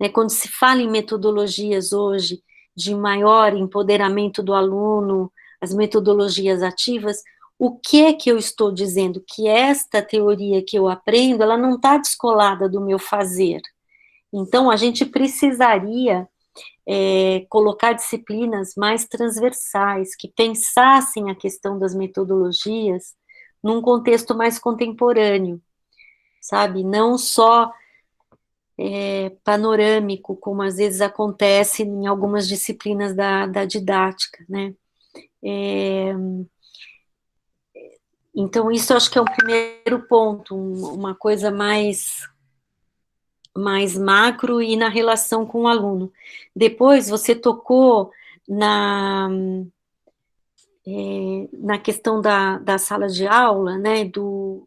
né, quando se fala em metodologias hoje de maior empoderamento do aluno, as metodologias ativas, o que é que eu estou dizendo? Que esta teoria que eu aprendo, ela não está descolada do meu fazer. Então, a gente precisaria colocar disciplinas mais transversais, que pensassem a questão das metodologias num contexto mais contemporâneo, sabe? Não só panorâmico, como às vezes acontece em algumas disciplinas da didática, né? Então, isso eu acho que é um primeiro ponto, uma coisa mais macro e na relação com o aluno. Depois, você tocou na questão da sala de aula, né, do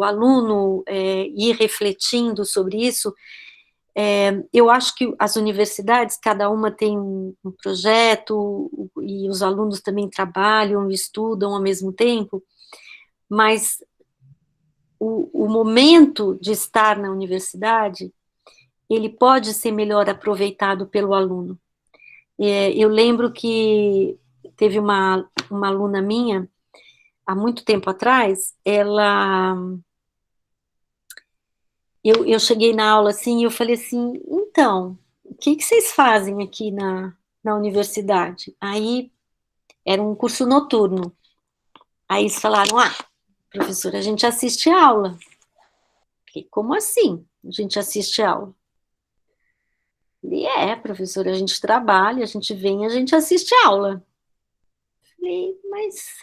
aluno ir refletindo sobre isso. Eu acho que as universidades, cada uma tem um projeto, e os alunos também trabalham e estudam ao mesmo tempo, mas o momento de estar na universidade, ele pode ser melhor aproveitado pelo aluno. Eu lembro que teve uma aluna minha, há muito tempo atrás, eu cheguei na aula assim, e eu falei assim, então, o que vocês fazem aqui na universidade? Aí, era um curso noturno. Aí eles falaram, professora, a gente assiste aula. Falei, como assim? A gente assiste aula? Falei, professora, a gente trabalha, a gente vem, a gente assiste aula. Falei, mas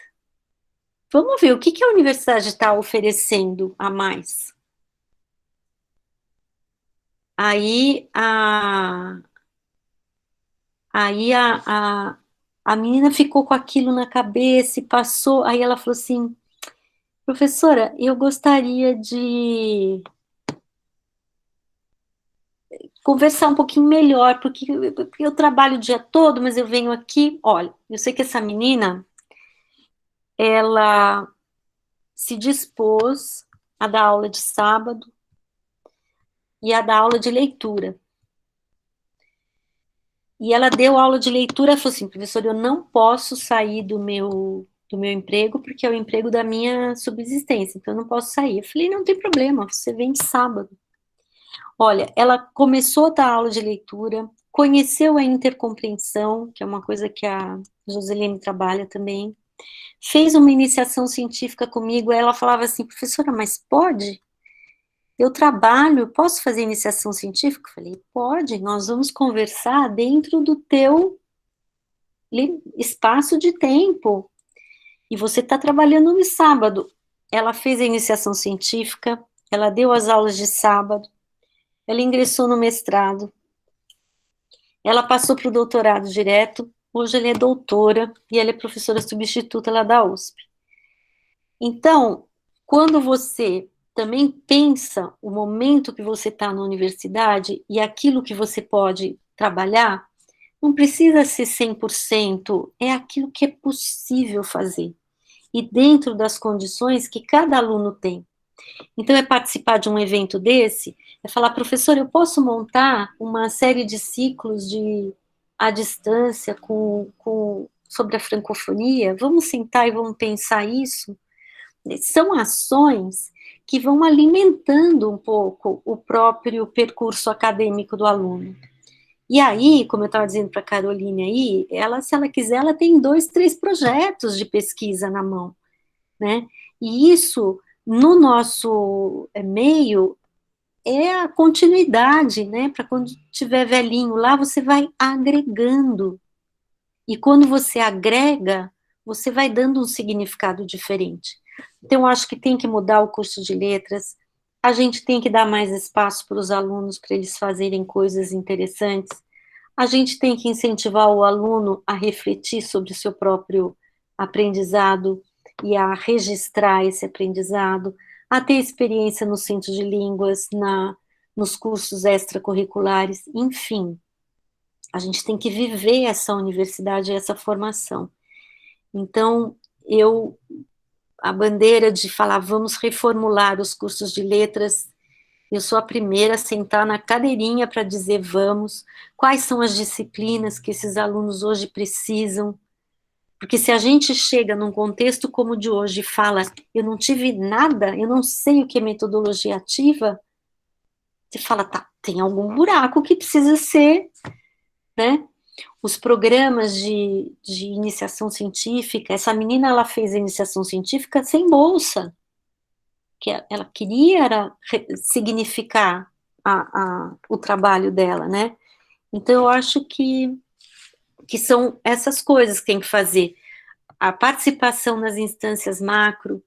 vamos ver, o que a universidade está oferecendo a mais? Aí a menina ficou com aquilo na cabeça e passou, aí ela falou assim, professora, eu gostaria de conversar um pouquinho melhor, porque eu trabalho o dia todo, mas eu venho aqui, olha, eu sei que essa menina, ela se dispôs a dar aula de sábado e a dar aula de leitura. E ela deu aula de leitura, falou assim, professor, eu não posso sair do meu emprego, porque é o emprego da minha subsistência, então eu não posso sair. Eu falei, não tem problema, você vem de sábado. Olha, ela começou a dar aula de leitura, conheceu a intercompreensão, que é uma coisa que a Joseline trabalha também, fez uma iniciação científica comigo, ela falava assim, professora, mas pode? eu trabalho, posso fazer iniciação científica? Eu falei, pode, nós vamos conversar dentro do teu espaço de tempo. E você está trabalhando no sábado. Ela fez a iniciação científica, ela deu as aulas de sábado, ela ingressou no mestrado, ela passou para o doutorado direto, hoje ela é doutora e ela é professora substituta lá da USP. Então, quando você também pensa o momento que você está na universidade e aquilo que você pode trabalhar, não precisa ser 100%, é aquilo que é possível fazer. E dentro das condições que cada aluno tem. Então, é participar de um evento desse, é falar, professor, eu posso montar uma série de ciclos à distância sobre a francofonia? Vamos sentar e vamos pensar isso? São ações que vão alimentando um pouco o próprio percurso acadêmico do aluno. E aí, como eu estava dizendo para a Caroline aí, se ela quiser, ela tem 2, 3 projetos de pesquisa na mão, né? E isso, no nosso meio, é a continuidade, né? Para quando tiver velhinho lá, você vai agregando. E quando você agrega, você vai dando um significado diferente. Então, eu acho que tem que mudar o curso de letras, a gente tem que dar mais espaço para os alunos, para eles fazerem coisas interessantes, a gente tem que incentivar o aluno a refletir sobre o seu próprio aprendizado e a registrar esse aprendizado, a ter experiência no centro de línguas, nos cursos extracurriculares, enfim. A gente tem que viver essa universidade, essa formação. Então, a bandeira de falar, vamos reformular os cursos de letras, eu sou a primeira a sentar na cadeirinha para dizer vamos, quais são as disciplinas que esses alunos hoje precisam, porque se a gente chega num contexto como o de hoje e fala, eu não tive nada, eu não sei o que é metodologia ativa, você fala, tá, tem algum buraco que precisa ser, né? Os programas de iniciação científica, essa menina, ela fez a iniciação científica sem bolsa, que ela queria era significar o trabalho dela, né? Então, eu acho que são essas coisas que tem que fazer. A participação nas instâncias macro,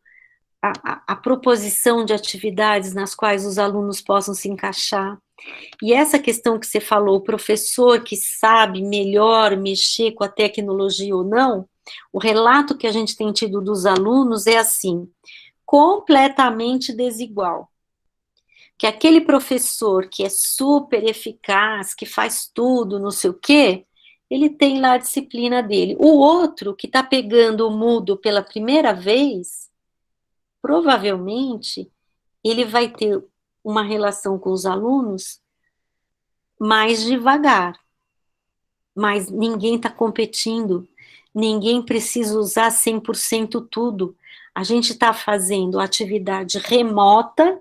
a proposição de atividades nas quais os alunos possam se encaixar. E essa questão que você falou, o professor que sabe melhor mexer com a tecnologia ou não, o relato que a gente tem tido dos alunos é assim, completamente desigual. Que aquele professor que é super eficaz, que faz tudo, não sei o quê, ele tem lá a disciplina dele. O outro, que está pegando o mudo pela primeira vez, provavelmente, ele vai ter uma relação com os alunos mais devagar. Mas ninguém está competindo, ninguém precisa usar 100% tudo. A gente está fazendo atividade remota,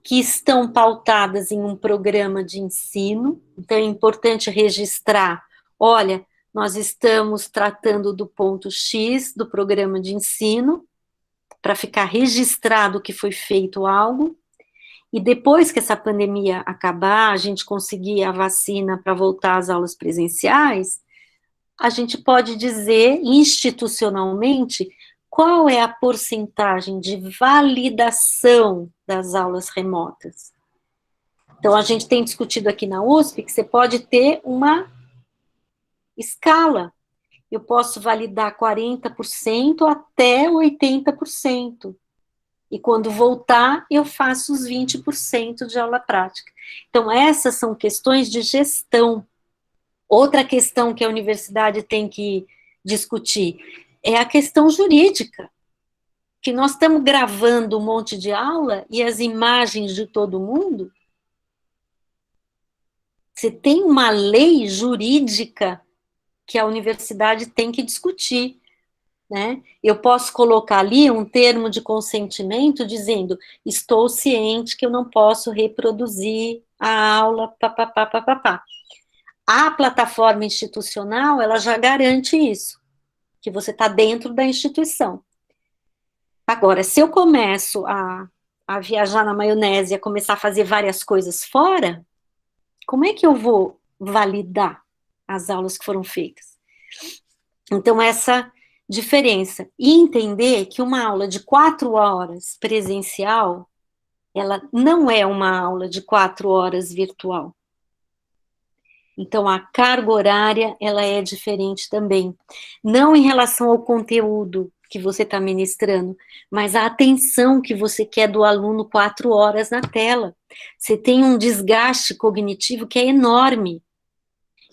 que estão pautadas em um programa de ensino, então é importante registrar, olha, nós estamos tratando do ponto X do programa de ensino, para ficar registrado que foi feito algo, e depois que essa pandemia acabar, a gente conseguir a vacina para voltar às aulas presenciais, a gente pode dizer institucionalmente qual é a porcentagem de validação das aulas remotas. Então, a gente tem discutido aqui na USP que você pode ter uma escala. Eu posso validar 40% até 80%. E quando voltar, eu faço os 20% de aula prática. Então, essas são questões de gestão. Outra questão que a universidade tem que discutir é a questão jurídica, que nós estamos gravando um monte de aula e as imagens de todo mundo. Você tem uma lei jurídica que a universidade tem que discutir, né? Eu posso colocar ali um termo de consentimento dizendo, estou ciente que eu não posso reproduzir a aula, papapá. A plataforma institucional, ela já garante isso, que você está dentro da instituição. Agora, se eu começo a a viajar na maionese, a começar a fazer várias coisas fora, como é que eu vou validar as aulas que foram feitas? Então, essa diferença. E entender que uma aula de 4 horas presencial, ela não é uma aula de 4 horas virtual. Então, a carga horária, ela é diferente também. Não em relação ao conteúdo que você está ministrando, mas a atenção que você quer do aluno 4 horas na tela. Você tem um desgaste cognitivo que é enorme.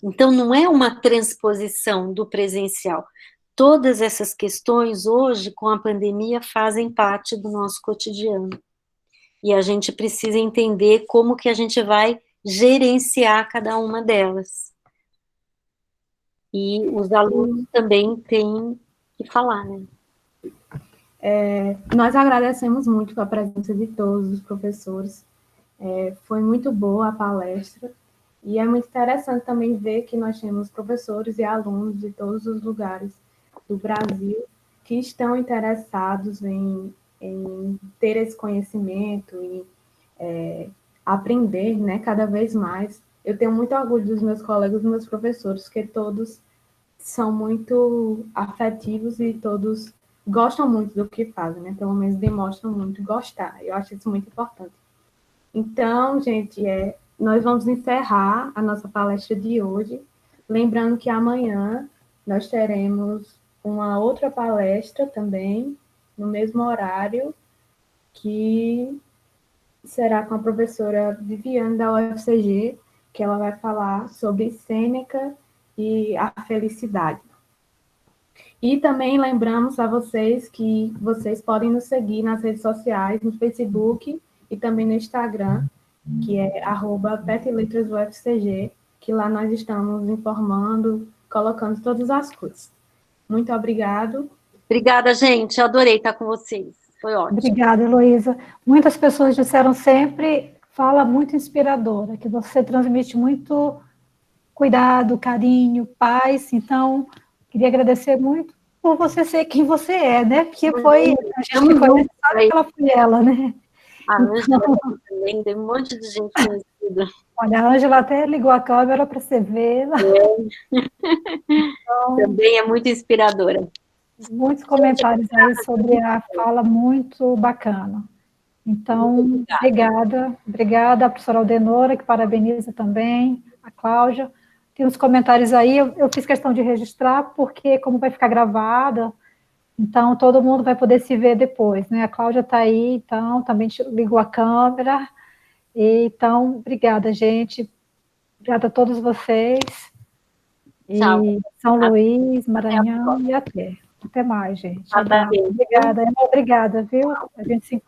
Então, não é uma transposição do presencial. Todas essas questões, hoje, com a pandemia, fazem parte do nosso cotidiano. E a gente precisa entender como que a gente vai gerenciar cada uma delas. E os alunos também têm que falar, né? Nós agradecemos muito a presença de todos os professores. Foi muito boa a palestra. E é muito interessante também ver que nós temos professores e alunos de todos os lugares do Brasil que estão interessados em ter esse conhecimento, em aprender, né, cada vez mais. Eu tenho muito orgulho dos meus colegas, dos meus professores, que todos são muito afetivos e todos gostam muito do que fazem, né? Pelo menos demonstram muito gostar. Eu acho isso muito importante. Então, gente, nós vamos encerrar a nossa palestra de hoje, lembrando que amanhã nós teremos uma outra palestra também, no mesmo horário, que será com a professora Viviane da UFCG, que ela vai falar sobre Sêneca e a felicidade. E também lembramos a vocês que vocês podem nos seguir nas redes sociais, no Facebook e também no Instagram, que é @PetLetrasUFCG, que lá nós estamos informando, colocando todas as coisas. Muito obrigado. Obrigada, gente. Eu adorei estar com vocês. Foi ótimo. Obrigada, Heloísa. Muitas pessoas disseram sempre, fala muito inspiradora, que você transmite muito cuidado, carinho, paz. Então, queria agradecer muito por você ser quem você é, né? Porque foi, a gente foi necessário que ela foi ela, né? A Ângela também, tem um monte de gente conhecida. Olha, a Ângela até ligou a câmera para você ver. Então, também é muito inspiradora. Muitos comentários aí sobre a fala muito bacana. Então, obrigada a professora Aldenora, que parabeniza também, a Cláudia. Tem uns comentários aí, eu fiz questão de registrar, porque como vai ficar gravada, então todo mundo vai poder se ver depois, né? A Cláudia está aí, então, também ligou a câmera. Então, obrigada, gente. Obrigada a todos vocês. Tchau. E São Luís, Maranhão e até. Até mais, gente. Obrigada. Obrigada, viu? A gente se